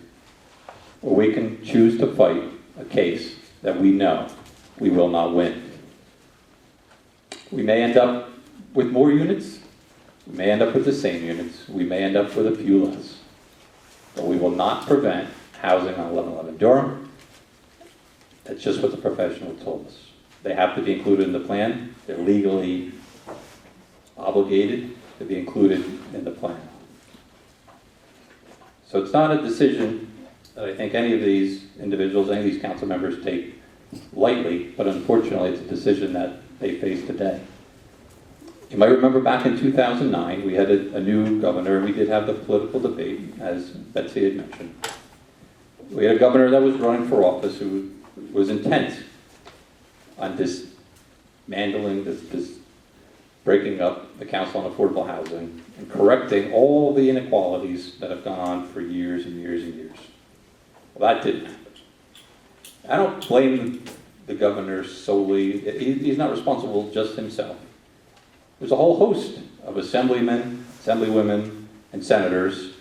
or we can choose to fight a case that we know we will not win. We may end up with more units, we may end up with the same units, we may end up with a few less, but we will not prevent housing on 1111 Durham. That's just what the professional told us. They have to be included in the plan. They're legally obligated to be included in the plan. So it's not a decision that I think any of these individuals, any of these council members take lightly, but unfortunately it's a decision that they face today. You might remember back in 2009, we had a new governor, and we did have the political debate, as Betsy had mentioned. We had a governor that was running for office who was intent on dismantling, this breaking up the Council on Affordable Housing and correcting all the inequalities that have gone on for years and years and years. Well, that didn't happen. I don't blame the governor solely. He's not responsible just himself. There's a whole host of assemblymen, assemblywomen, and senators,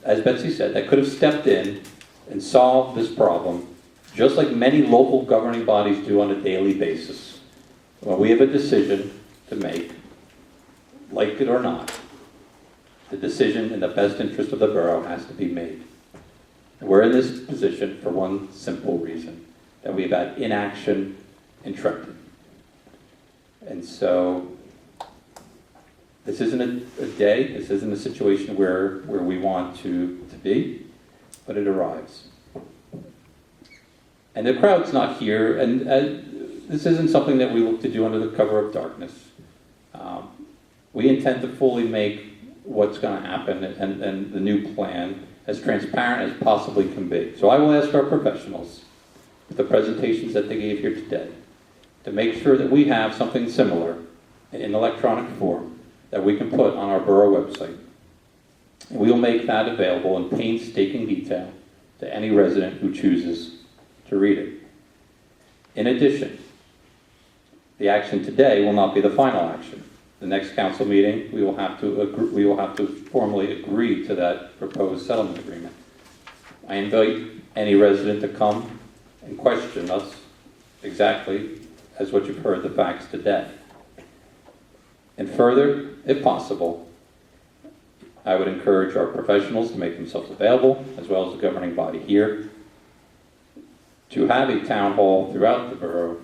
as Betsy said, that could have stepped in and solved this problem, just like many local governing bodies do on a daily basis. When we have a decision to make, like it or not, the decision in the best interest of the borough has to be made. And we're in this position for one simple reason, that we've had inaction in Trenton. And so, this isn't a day, this isn't a situation where we want to be, but it arrives. And the crowd's not here, and this isn't something that we look to do under the cover of darkness. We intend to fully make what's going to happen and the new plan as transparent as possibly can be. So I will ask our professionals, with the presentations that they gave here today, to make sure that we have something similar in electronic form that we can put on our borough website. And we will make that available in painstaking detail to any resident who chooses to read it. In addition, the action today will not be the final action. The next council meeting, we will have to formally agree to that proposed settlement agreement. I invite any resident to come and question us exactly as what you've heard the facts today. And further, if possible, I would encourage our professionals to make themselves available, as well as the governing body here, to have a town hall throughout the borough,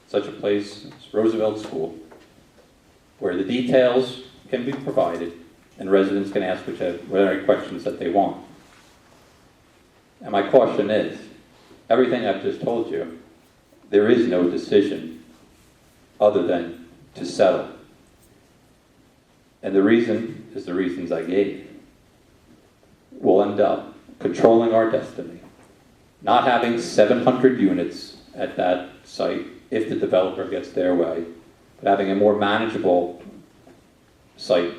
such a place as Roosevelt School, where the details can be provided and residents can ask whatever questions that they want. And my caution is, everything I've just told you, there is no decision other than to settle. And the reason is the reasons I gave. We'll end up controlling our destiny, not having 700 units at that site if the developer gets their way, but having a more manageable site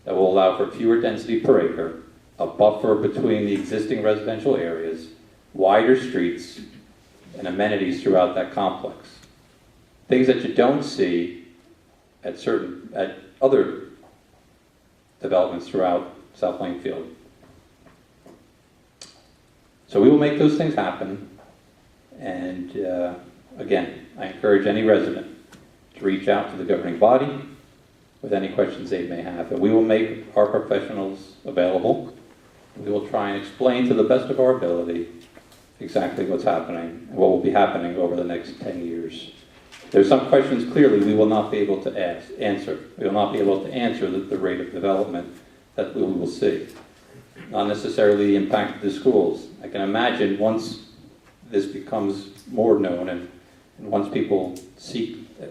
that will allow for fewer density per acre, a buffer between the existing residential areas, wider streets, and amenities throughout that complex. Things that you don't see at other developments throughout South Plainfield. So we will make those things happen, and again, I encourage any resident to reach out to the governing body with any questions they may have, and we will make our professionals available. We will try and explain to the best of our ability exactly what's happening and what will be happening over the next 10 years. There's some questions clearly we will not be able to answer. We will not be able to answer the rate of development that we will see. Not necessarily the impact of the schools. I can imagine once this becomes more known and once people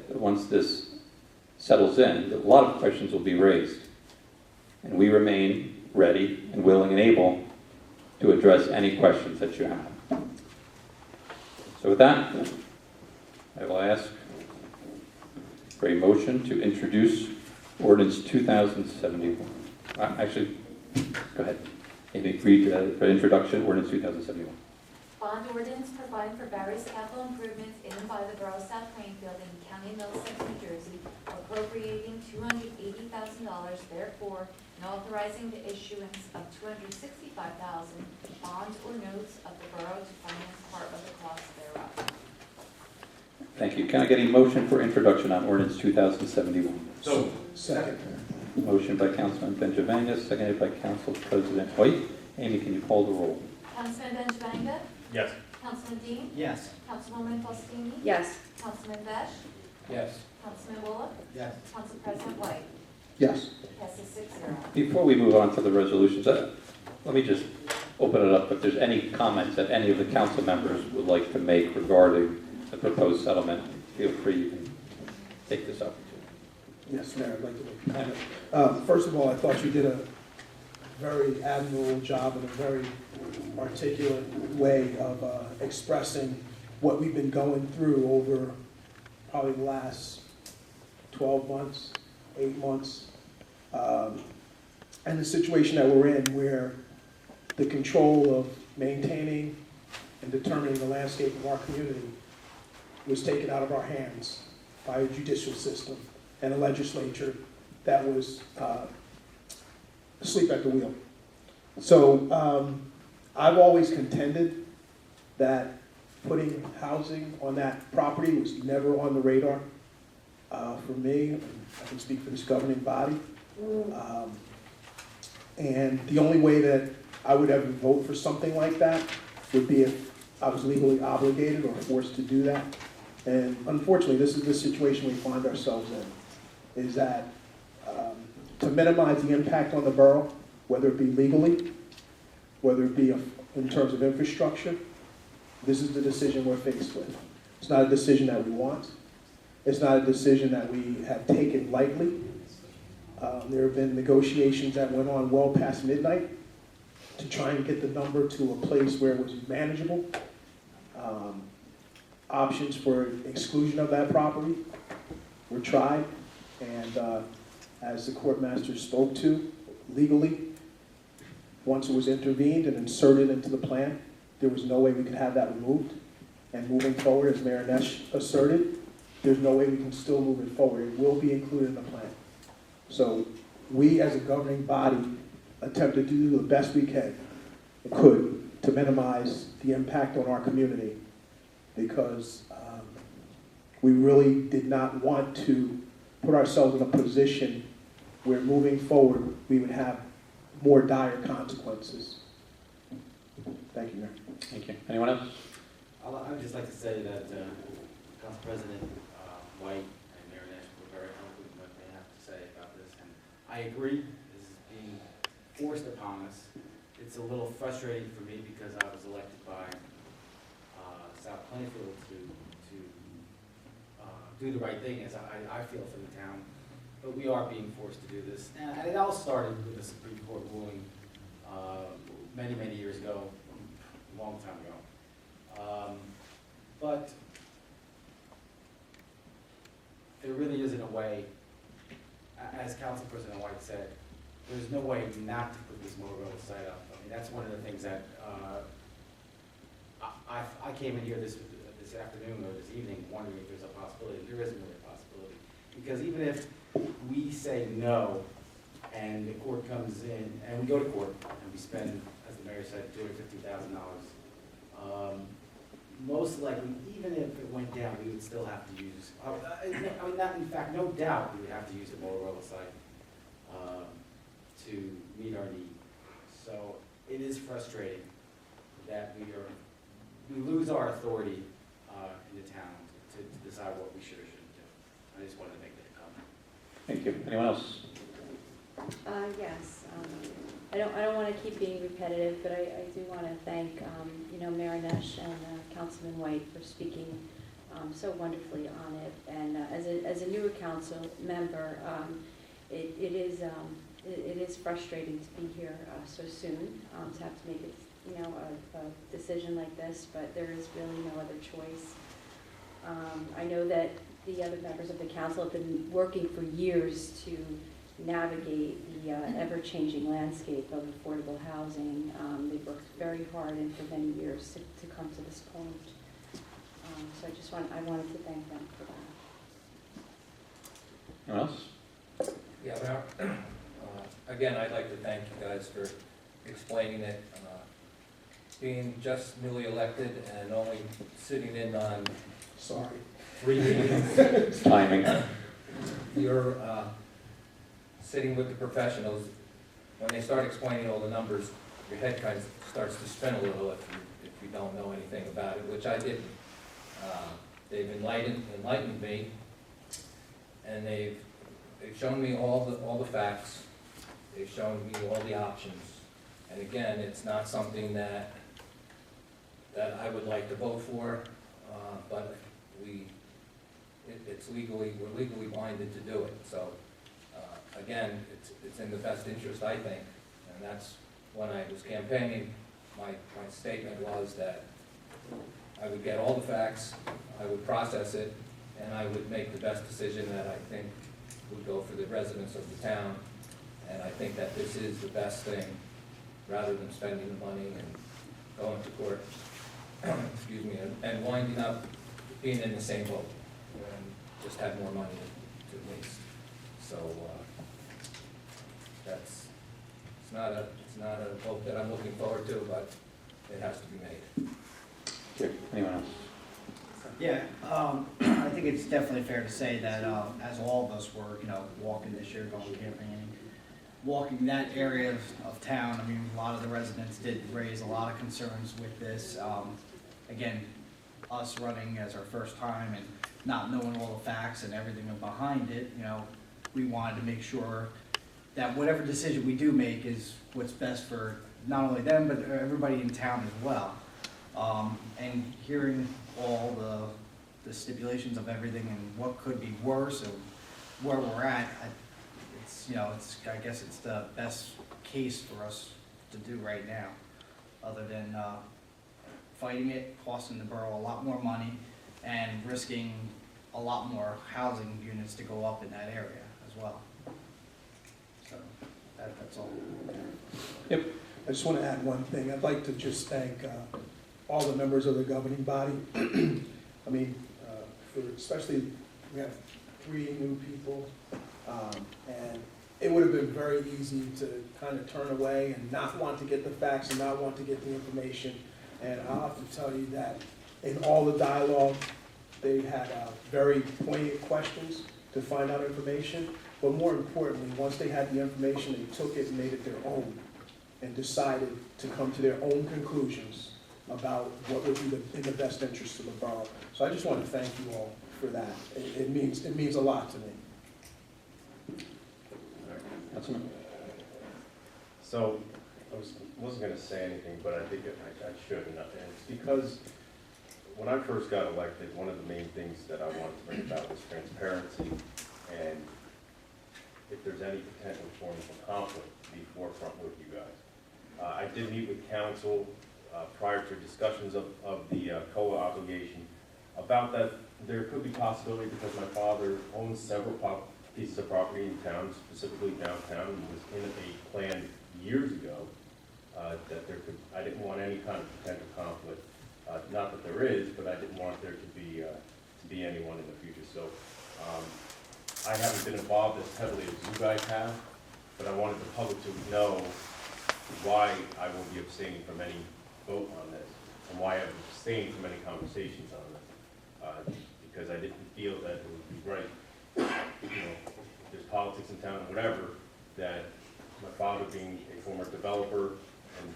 once this settles in, a lot of questions will be raised. And we remain ready and willing and able to address any questions that you have. So with that, I will ask for a motion to introduce ordinance 2071. Actually, go ahead. Amy, read for introduction, ordinance 2071. Bond ordinance providing for various capital improvements in and by the borough of South Plainfield and County of Middlesex, New Jersey, appropriating $280,000 therefore, and authorizing the issuance of $265,000 bonds or notes of the borough to finance part of the cost thereof. Thank you. Can I get a motion for introduction on ordinance 2071? So, second. Motion by Councilman Benjavanga, seconded by Council President White. Amy, can you call the roll? Councilman Benjavanga? Yes. Councilman Dean? Yes. Councilwoman Faustini? Yes. Councilman Vesh? Yes. Councilman Bullock? Yes. Council President White? Yes. Passes 6-0. Before we move on to the resolutions, let me just open it up. If there's any comments that any of the council members would like to make regarding the proposed settlement, feel free, you can take this opportunity. Yes, Mayor, I'd like to make a comment. First of all, I thought you did a very admirable job and a very articulate way of expressing what we've been going through over probably the last 12 months, 8 months, and the situation that we're in where the control of maintaining and determining the landscape of our community was taken out of our hands by a judicial system and a legislature that was asleep at the wheel. So I've always contended that putting housing on that property was never on the radar for me. I can speak for this governing body. And the only way that I would ever vote for something like that would be if I was legally obligated or forced to do that. And unfortunately, this is the situation we find ourselves in, is that to minimize the impact on the borough, whether it be legally, whether it be in terms of infrastructure, this is the decision we're faced with. It's not a decision that we want. It's not a decision that we have taken lightly. There have been negotiations that went on well past midnight to try and get the number to a place where it was manageable. Options for exclusion of that property were tried, and as the court master spoke to, legally, once it was intervened and inserted into the plan, there was no way we could have that removed. And moving forward, as Mayor Nesh asserted, there's no way we can still move it forward. It will be included in the plan. So we, as a governing body, attempt to do the best we can and could to minimize the impact on our community, because we really did not want to put ourselves in a position where moving forward we would have more dire consequences. Thank you, Mayor. Thank you. Anyone else? I would just like to say that Council President White and Mayor Nash were very eloquent in what they have to say about this. And I agree, this is being forced upon us. It's a little frustrating for me because I was elected by South Plainfield to do the right thing, as I feel for the town. But we are being forced to do this. And it all started with the Supreme Court ruling many, many years ago, a long time ago. But there really isn't a way, as Council President White said, there's no way not to put this Motorola site up. I mean, that's one of the things that I came in here this afternoon or this evening wondering if there's a possibility. There isn't really a possibility. Because even if we say no and the court comes in, and we go to court and we spend, as the mayor said, $250,000, most likely, even if it went down, we would still have to use, I mean, not, in fact, no doubt we would have to use the Motorola site to meet our need. So it is frustrating that we lose our authority in the town to decide what we should or shouldn't do. I just wanted to make that comment. Thank you. Anyone else? Yes, I don't want to keep being repetitive, but I do want to thank, Mayor Nesh and Councilman White for speaking so wonderfully on it. And as a newer council member, it is frustrating to be here so soon, to have to make a decision like this, but there is really no other choice. I know that the other members of the council have been working for years to navigate the ever-changing landscape of affordable housing. They've worked very hard and for many years to come to this point. So I wanted to thank them for that. Anyone else? Yeah, Mayor, again, I'd like to thank you guys for explaining it. Being just newly elected and only sitting in on Sorry. 3 meetings, Timing. you're sitting with the professionals. When they start explaining all the numbers, your head kind of starts to spin a little if you don't know anything about it, which I didn't. They've enlightened me, and they've shown me all the facts. They've shown me all the options. And again, it's not something that I would like to vote for, but we're legally binded to do it. So again, it's in the best interest, I think, and that's when I was campaigning. My statement was that I would get all the facts, I would process it, and I would make the best decision that I think would go for the residents of the town. And I think that this is the best thing, rather than spending the money and going to court, excuse me, and winding up being in the same boat and just had more money to waste. So it's not a vote that I'm looking forward to, but it has to be made. Here, anyone else? Yeah, I think it's definitely fair to say that, as all of us were, walking this year, going camping, walking that area of town, I mean, a lot of the residents did raise a lot of concerns with this. Again, us running as our first time and not knowing all the facts and everything behind it, we wanted to make sure that whatever decision we do make is what's best for not only them, but everybody in town as well. And hearing all the stipulations of everything and what could be worse and where we're at, I guess it's the best case for us to do right now, other than fighting it, costing the borough a lot more money, and risking a lot more housing units to go up in that area as well. So that's all. Yep. I just want to add one thing. I'd like to just thank all the members of the governing body. I mean, especially, we have 3 new people, and it would have been very easy to kind of turn away and not want to get the facts and not want to get the information. And I'll have to tell you that in all the dialogue, they had very poignant questions to find out information. But more importantly, once they had the information, they took it and made it their own and decided to come to their own conclusions about what would be in the best interest of the borough. So I just want to thank you all for that. It means a lot to me. Councilman? So, wasn't going to say anything, but I think I should, and it's because when I first got elected, one of the main things that I wanted to bring about was transparency, and if there's any potential form of a conflict, be forefront with you guys. I did meet with council prior to discussions of the COA obligation about that. There could be possibility, because my father owns several pieces of property in town, specifically downtown, and was in a plan years ago, that there could, I didn't want any kind of potential conflict. Not that there is, but I didn't want there to be anyone in the future. So I haven't been involved as heavily as you guys have, but I wanted the public to know why I will be abstaining from any vote on this, and why I've abstained from any conversations on this, because I didn't feel that it would be right. If there's politics in town or whatever, that my father being a former developer and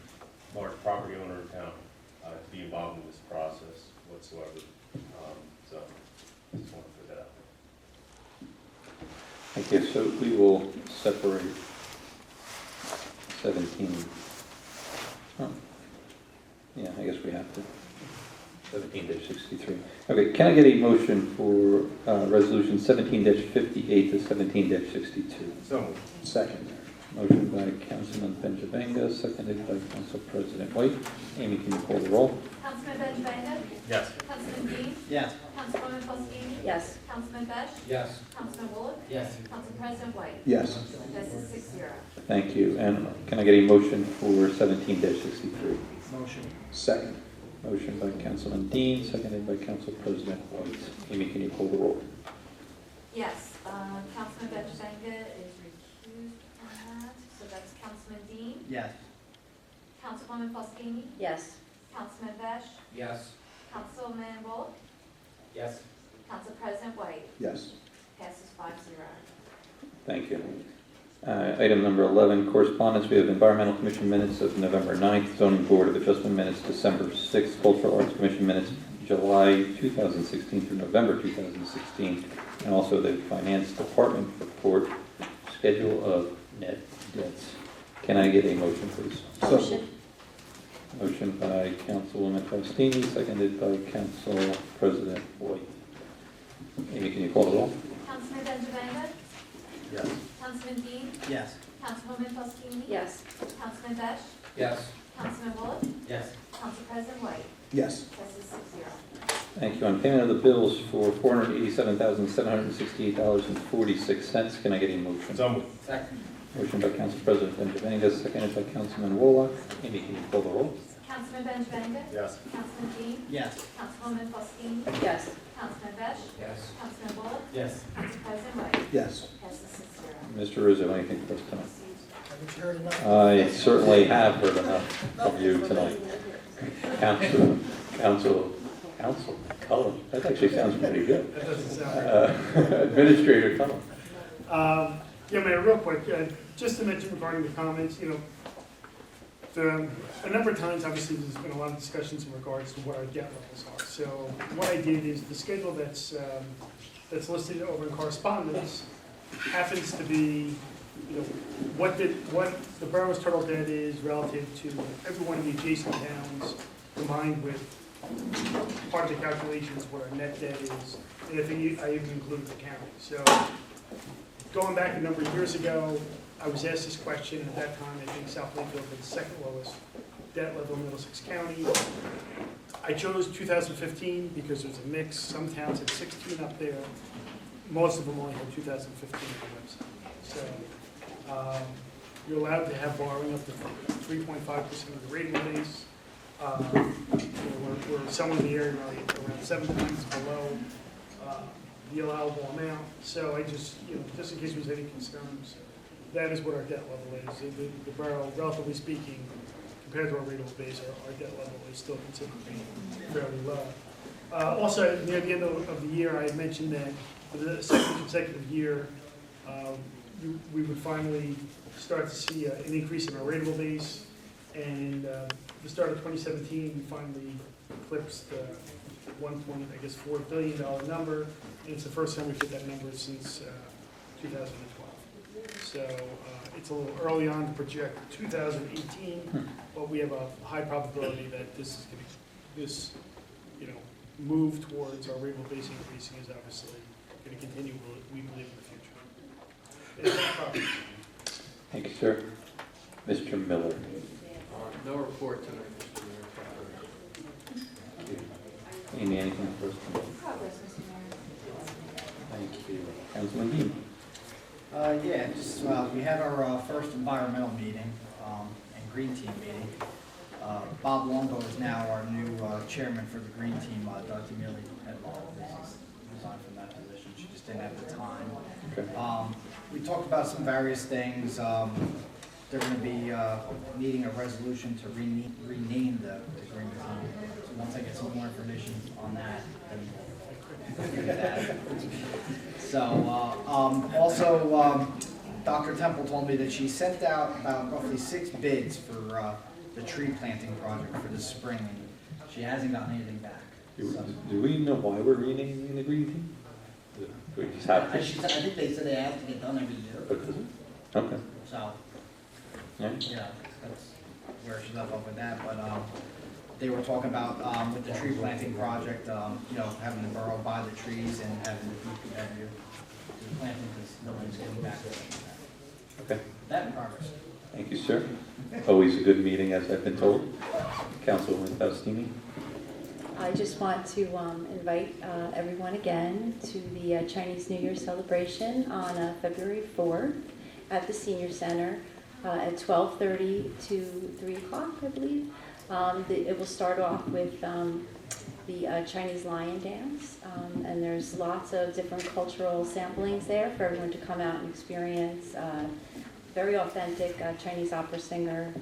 large property owner in town, to be involved in this process whatsoever. So I just want to put that out there. Thank you. So we will separate 17. Oh. Yeah, I guess we have to. 17-63. Okay, can I get a motion for resolution 17-58 to 17-62? So moved. Second. Motion by Councilman Benjavanga, seconded by Council President White. Amy, can you call the roll? Councilman Benjavanga? Yes. Councilman Dean? Yes. Councilwoman Fostini? Yes. Councilman Besh? Yes. Councilman Bullock? Yes. Council President White? Yes. Passes 6-0. Thank you. And can I get a motion for 17-63? Motion. Second. Motion by Councilman Dean, seconded by Council President White. Amy, can you call the roll? Yes, Councilman Benjavanga is recused on that, so that's Councilman Dean. Yes. Councilwoman Fostini? Yes. Councilman Besh? Yes. Councilman Bullock? Yes. Council President White? Yes. Passes 5-0. Thank you. Item number 11, correspondence. We have Environmental Commission minutes of November 9th, Zoning Board of Adjustment minutes December 6th, Cultural Arts Commission minutes July 2016 through November 2016, and also the Finance Department report, schedule of net debts. Can I get a motion, please? Motion. Motion by Councilwoman Faustini, seconded by Council President White. Amy, can you call the roll? Councilman Benjavanga? Yes. Councilman Dean? Yes. Councilwoman Fostini? Yes. Councilman Besh? Yes. Councilman Bullock? Yes. Council President White? Yes. Passes 6-0. Thank you. On payment of the bills for $487,768.46, can I get a motion? So moved. Second. Motion by Council President Benjavanga, seconded by Councilman Wolak. Amy, can you call the roll? Councilman Benjavanga? Yes. Councilman Dean? Yes. Councilwoman Fostini? Yes. Councilman Besh? Yes. Councilman Bullock? Yes. Council President White? Yes. Passes 6-0. Mr. Rizzo, anything for us tonight? Haven't you heard enough? I certainly have heard enough from you tonight. Council Cullen, that actually sounds pretty good. That doesn't sound right. Administrator Cullen. Yeah, Mayor, real quick, just to mention regarding the comments, a number of times, obviously, there's been a lot of discussions in regards to what our debt levels are. So what I did is the schedule that's listed over in correspondence happens to be, what the borough's total debt is relative to every one of the adjacent towns, combined with part of the calculations what our net debt is, and I even included the county. So going back a number of years ago, I was asked this question. At that time, I think South Plainfield had the second lowest debt level in Middlesex County. I chose 2015 because there's a mix. Some towns had 16 up there. Most of them only had 2015 on the website. So you're allowed to have borrowing up to 3.5% of the rating base. We're somewhere in the area around 7 times below the allowable amount. So I just in case there's any concerns, that is what our debt level is. The borough, relatively speaking, compared to our rateable base, our debt level is still considered fairly low. Also, near the end of the year, I had mentioned that for the second consecutive year, we would finally start to see an increase in our rateable base. And the start of 2017, we finally eclipsed the $1.4 billion number. And it's the first time we've hit that number since 2012. So it's a little early on to project 2018, but we have a high probability that this move towards our rateable base increasing is obviously going to continue, we believe, in the future. Thank you, sir. Mr. Miller. No report tonight, Mr. Mayor. Thank you. Amy, anything first? Progress, Mr. Mayor. Thank you. Councilman Dean. We had our first environmental meeting and green team meeting. Bob Longo is now our new chairman for the green team. Dorothy Mealy had resigned from that position. She just didn't have the time. Okay. We talked about some various things. They're going to be needing a resolution to rename the green team. So once I get some more information on that, then we'll do that. So, also, Dr. Temple told me that she sent out about roughly 6 bids for the tree planting project for this spring, and she hasn't gotten anything back. Do we know why we're renaming the green team? Do we just have to? I think they said they have to get done every year. Okay. So, Yeah. that's where she left off with that. But they were talking about with the tree planting project, having the borough buy the trees and having the DPW do the planting because nobody's getting back to it. Okay. That in progress. Thank you, sir. Always a good meeting, as I've been told. Councilwoman Faustini. I just want to invite everyone again to the Chinese New Year celebration on February 4th at the Senior Center at 12:30 to 3 o'clock, I believe. It will start off with the Chinese lion dance, and there's lots of different cultural samplings there for everyone to come out and experience. Very authentic Chinese opera singer,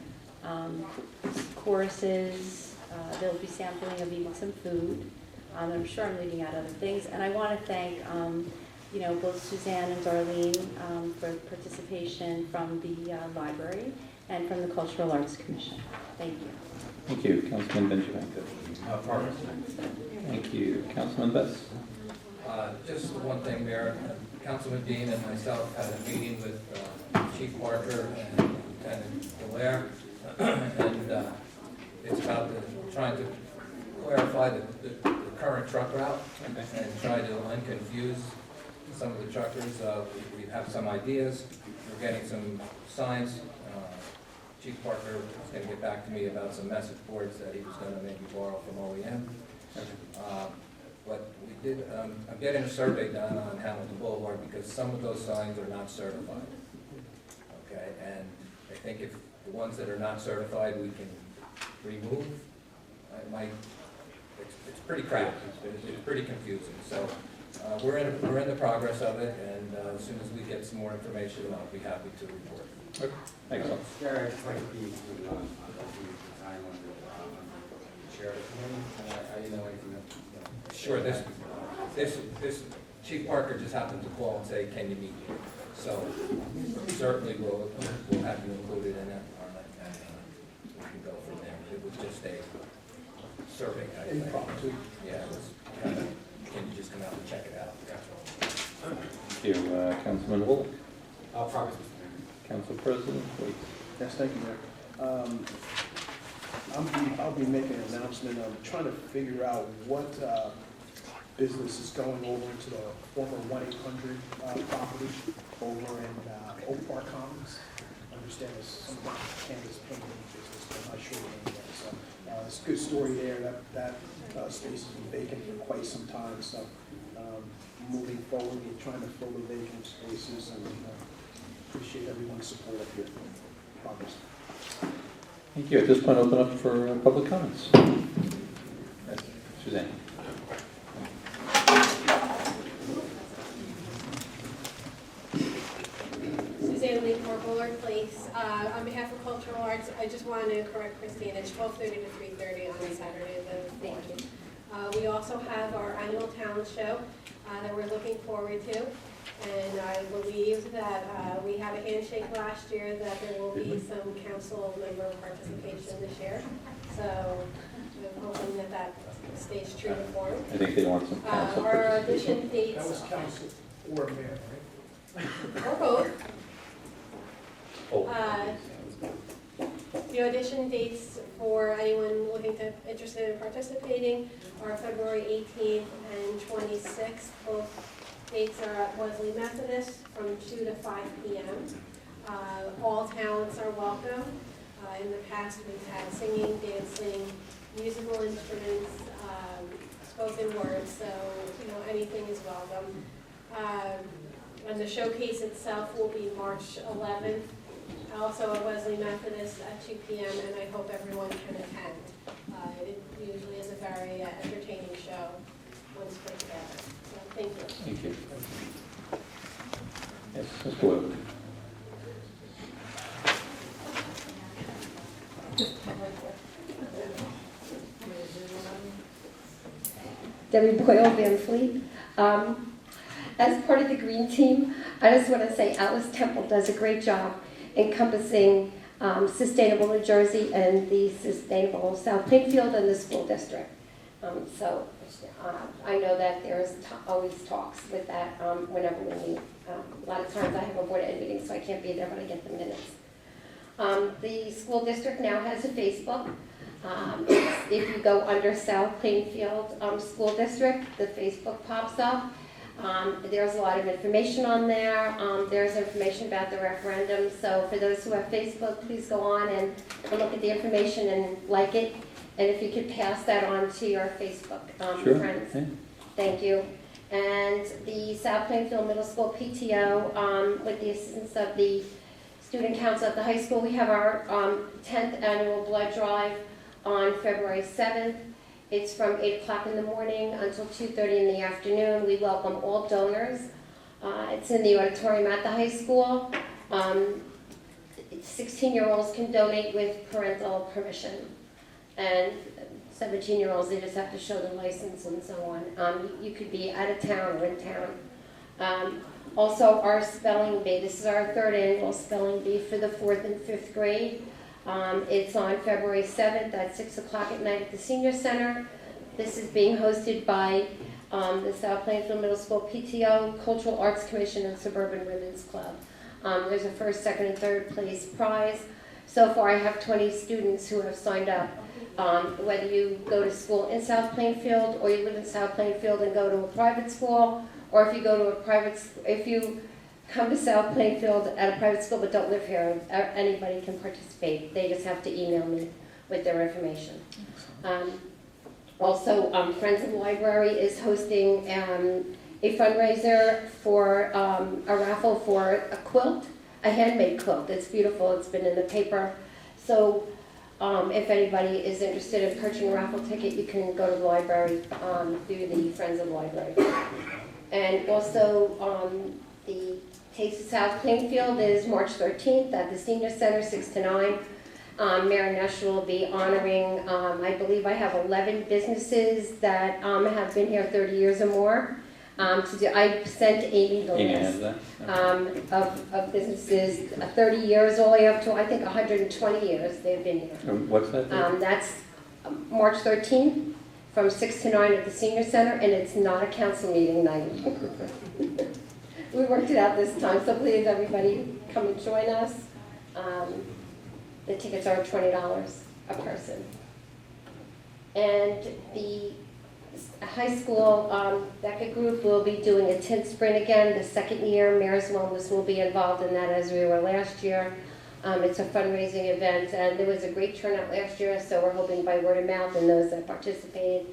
choruses. There'll be sampling of even some food. I'm sure I'm leaving out other things. And I want to thank both Suzanne and Darlene for participation from the library and from the Cultural Arts Commission. Thank you. Thank you. Councilman Benjamin. Thank you. Councilman Best. Just one thing, Mayor. Councilman Dean and myself had a meeting with Chief Parker and Lieutenant Dallaire, and it's about trying to clarify the current truck route and try to unconfuse some of the truckers. We have some ideas. We're getting some signs. Chief Parker is going to get back to me about some message boards that he was going to maybe borrow from OEM. But we did, I'm getting a survey done on Hamilton Boulevard because some of those signs are not certified. Okay, and I think if the ones that are not certified we can remove, it's pretty cracked, it's pretty confusing. So we're in the progress of it, and as soon as we get some more information, I'll be happy to report. Excellent. Gary, I'd just like to be included on the time on the chair of the committee. I didn't know anything that. Sure, this Chief Parker just happened to call and say, can you meet here? So certainly we'll have you included in it, and we can go from there. It was just a survey. Impromptu. Yeah, it was kind of, can you just come out and check it out? Thank you, Councilman Wolf. I'll promise, Mr. Mayor. Council President, please. Yes, thank you, Mayor. I'll be making an announcement. I'm trying to figure out what business is going over into the former 1-800 property over in Oak Park Commons. I understand there's some canvas painting business, but I'm not sure what it is. So it's a good story there. That space has been vacant for quite some time. So moving forward, we're trying to fill the vacant spaces, and appreciate everyone's support up here. Progress. Thank you. At this point, open up for public comments. Yes, Suzanne. Suzanne Lee, Bullard Place. On behalf of Cultural Arts, I just wanted to correct Christine. It's 12:30 to 3:30 on Saturday. Thank you. We also have our annual talent show that we're looking forward to. And I believe that we had a handshake last year, that there will be some council member participation this year. So I'm hoping that that stays true to form. I think they want some council Our participation. audition dates. That was council or mayor, right? Or both. Oh. The audition dates for anyone interested in participating are February 18th and 26th. Both dates are at Wesley Methodist from 2 to 5 p.m. All talents are welcome. In the past, we've had singing, dancing, musical instruments, spoken words, so anything is welcome. And the showcase itself will be March 11th, also at Wesley Methodist at 2 p.m., and I hope everyone can attend. It usually is a very entertaining show once put together. So, thank you. Thank you. Yes, Ms. Boyle. Debbie Boyle, Van Fleet. As part of the Green Team, I just want to say Alice Temple does a great job encompassing sustainable New Jersey and the sustainable South Plainfield and the school district. I know that there's always talks with that whenever we meet. A lot of times I have a board ed meeting, so I can't be there, but I get the minutes. The school district now has a Facebook. If you go under South Plainfield School District, the Facebook pops up. There's a lot of information on there. There's information about the referendum. So for those who have Facebook, please go on and look at the information and like it. And if you could pass that on to your Facebook Sure. friends. Okay. Thank you. And the South Plainfield Middle School PTO, with the assistance of the student council at the high school, we have our 10th annual blood drive on February 7th. It's from 8 o'clock in the morning until 2:30 in the afternoon. We welcome all donors. It's in the auditorium at the high school. 16-year-olds can donate with parental permission. And 17-year-olds, they just have to show their license and so on. You could be out of town or in town. Also, our spelling bee. This is our 3rd annual spelling bee for the 4th and 5th grade. It's on February 7th at 6 o'clock at night at the Senior Center. This is being hosted by the South Plainfield Middle School PTO, Cultural Arts Commission, and Suburban Women's Club. There's a 1st, 2nd, and 3rd place prize. So far, I have 20 students who have signed up. Whether you go to school in South Plainfield or you live in South Plainfield and go to a private school, or if you go to a private, if you come to South Plainfield at a private school but don't live here, anybody can participate. They just have to email me with their information. Also, Friends of the Library is hosting a fundraiser for a raffle for a quilt, a handmade quilt. It's beautiful. It's been in the paper. So if anybody is interested in purchasing a raffle ticket, you can go to the library through the Friends of the Library. And also the Taste of South Plainfield is March 13th at the Senior Center, 6 to 9. Mayor Nestor will be honoring, I believe I have 11 businesses that have been here 30 years or more. I sent Amy the Amy has list that? of businesses, 30 years all the way up to, I think, 120 years they've been here. And what's that? date? That's March 13th from 6 to 9 at the Senior Center, and it's not a council meeting night. We worked it out this time, so please, everybody, come and join us. The tickets are $20 a person. And the high school DECA group will be doing a tint sprint again, the second year. Mayor's Wellness will be involved in that as we were last year. It's a fundraising event, and there was a great turnout last year, so we're hoping by word of mouth and those that participated,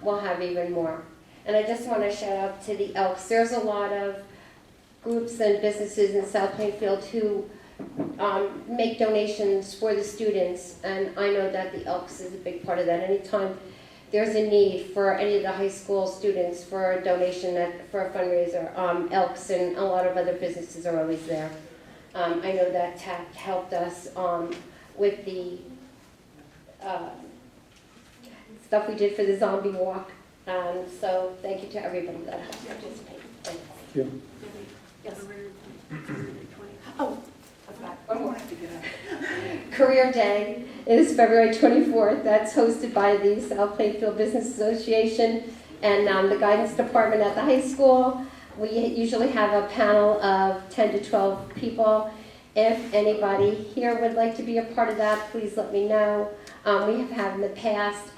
we'll have even more. And I just want to shout out to the Elks. There's a lot of groups and businesses in South Plainfield who make donations for the students, and I know that the Elks is a big part of that. Anytime there's a need for any of the high school students for a donation for a fundraiser, Elks and a lot of other businesses are always there. I know that TAP helped us with the stuff we did for the zombie walk. So thank you to everybody that helped participate. Thanks. You. Yes. Oh, I forgot. One more. Career Day is February 24th. That's hosted by the South Plainfield Business Association and the guidance department at the high school. We usually have a panel of 10 to 12 people. If anybody here would like to be a part of that, please let me know. We have had in the past.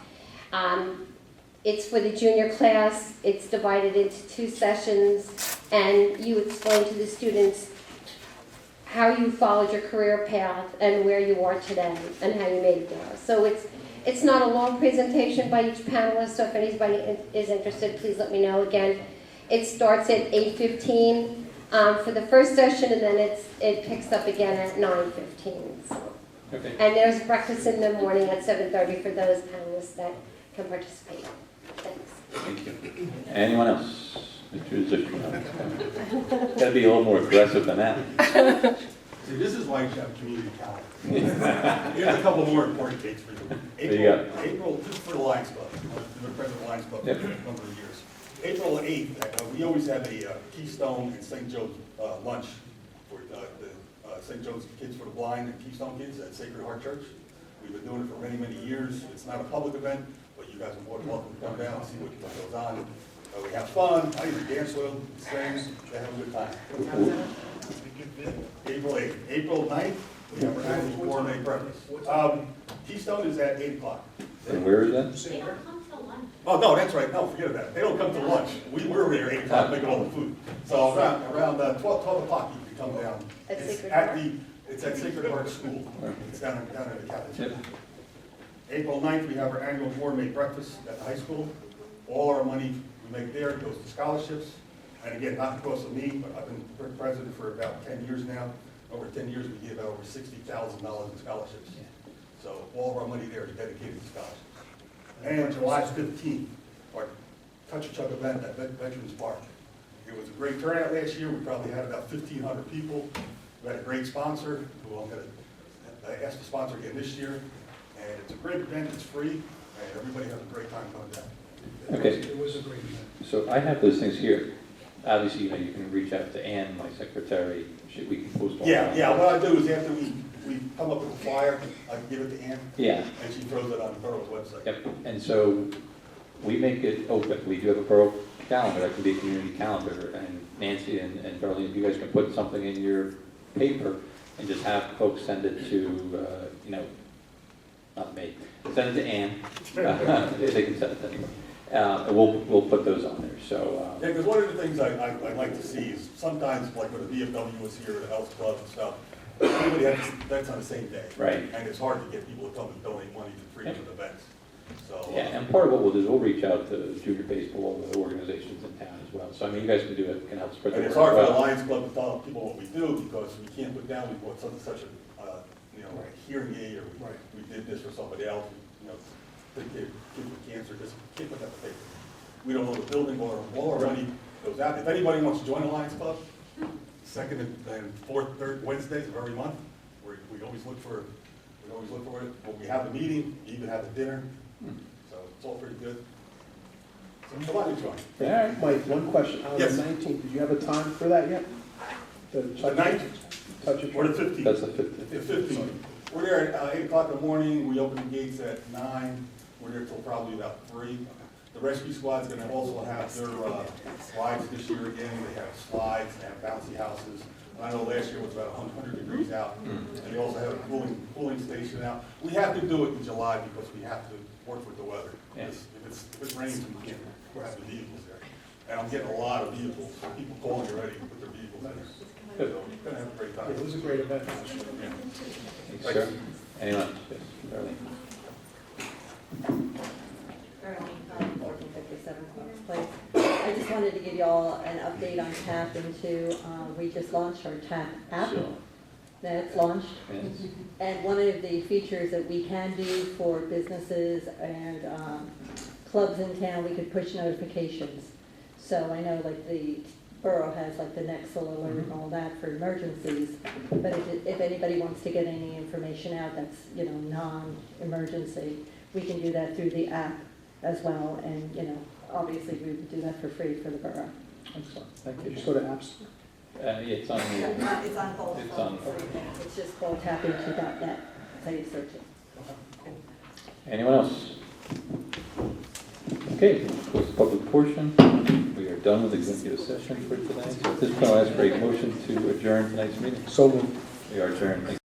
It's for the junior class. It's divided into 2 sessions, and you explain to the students how you followed your career path and where you are today and how you made it there. So it's not a long presentation by each panelist, so if anybody is interested, please let me know. Again, it starts at 8:15 for the first session, and then it picks up again at 9:15. So. Okay. And there's breakfast in the morning at 7:30 for those panelists that can participate. Thanks. Thank you. Anyone else? Mr. Zucchino. Got to be a little more aggressive than that. See, this is why you have community calendar. Here's a couple more important dates for you. There you go. April, just for the Lions Club. I've been president of the Lions Club Yep. for a number of years. April 8th, we always have a Keystone and St. Joe's lunch for the St. Joe's Kids for the Blind and Keystone Kids at Sacred Heart Church. We've been doing it for many, many years. It's not a public event, but you guys are more than welcome to come down and see what goes on. We have fun, I even dance with them, sing, they have a good time. April 8th. April 9th, we have our annual gourmet breakfast. Keystone is at 8 o'clock. And where is that? They don't come till lunch. Oh, no, that's right, no, forget about it. They don't come to lunch. We're there at 8 o'clock making all the food. So around 12 o'clock, you can come down. At It's Sacred at Heart? It's at Sacred Heart School. It's down in the cafeteria. Yep. April 9th, we have our annual gourmet breakfast at the high school. All our money we make there goes to scholarships. And again, not because of me, but I've been president for about 10 years now. Over 10 years, we give out over $60,000 in scholarships. So all of our money there is dedicated to scholarships. And July 15th, our Touch a Chuck event at Veterans Park. It was a great turnout last year. We probably had about 1,500 people. We had a great sponsor who I'm going to ask the sponsor again this year. And it's a great event, it's free, and everybody has a great time coming down. Okay. It was a great event. So I have those things here. Obviously, you can reach out to Ann, my secretary. We can post all that. Yeah, what I do is after we come up with a flyer, I can give it to Ann. Yeah. And she throws it on the borough's website. Yep. And so we make it open. We do have a borough calendar. That can be a community calendar. And Nancy and Darlene, you guys can put something in your paper and just have folks send it to, not me, send it to Ann. They can send it to anyone. And we'll put those on there. So Yeah, because one of the things I like to see is sometimes, like when the VFW was here, the health club and stuff, everybody has that's on the same day. Right. And it's hard to get people to come and donate money to freedom events. So yeah, and part of what we'll do is we'll reach out to junior baseball organizations in town as well. So I mean, you guys can do it, can help spread the and word. it's hard for as the well. Lions Club to tell people what we do because we can't put down, we bought such a hearing aid, or we did this for somebody else, kids with cancer, just can't put that in the paper. We don't know the building or all our money goes out. If anybody wants to join the Lions Club, second and fourth, third Wednesdays of every month. We always look for it. When we have the meeting, we even have the dinner. So it's all pretty good. So come on, join. Yeah. Mike, one question. On the Yes. 19th, did you have a time for that yet? The 19th or the 15th? That's the 15th. The 15th. We're there at 8 o'clock in the morning. We open the gates at 9. We're there till probably about 3. The rescue squad's gonna also have their slides this year again. They have slides, they have bouncy houses. I know last year was about 100 degrees out, and they also have a cooling station out. We have to do it in July because we have to work with the weather. Yeah. If it rains, we can't have the vehicles there. And I'm getting a lot of vehicles, people calling already to put their vehicles in there. Good. So we're gonna have a great Yeah, time. it was a great event last year. Yeah. Thanks, sir. Anyone? Yes, Darlene. 1457 Clark's Place. I just wanted to give you all an update on TAP into, we just launched our TAP app. Sure. That's launched. Yes. And one of the features that we can do for businesses and clubs in town, we could push notifications. So I know like the borough has like the Nexel alert and all that for emergencies. But if anybody wants to get any information out that's, you know, non-emergency, we can do that through the app as well. And, you know, obviously we would do that for free for the borough. Excellent. Thank Did you you. just go to apps? Yeah, it's on the, It's on both It's phones. on- It's just called tapinto.net. That's how you search it. anyone else? Okay, close the public portion. We are done with executive session for today. So at this point, I'll ask for a motion to adjourn tonight's meeting. So moved. We are adjourned. Thank you.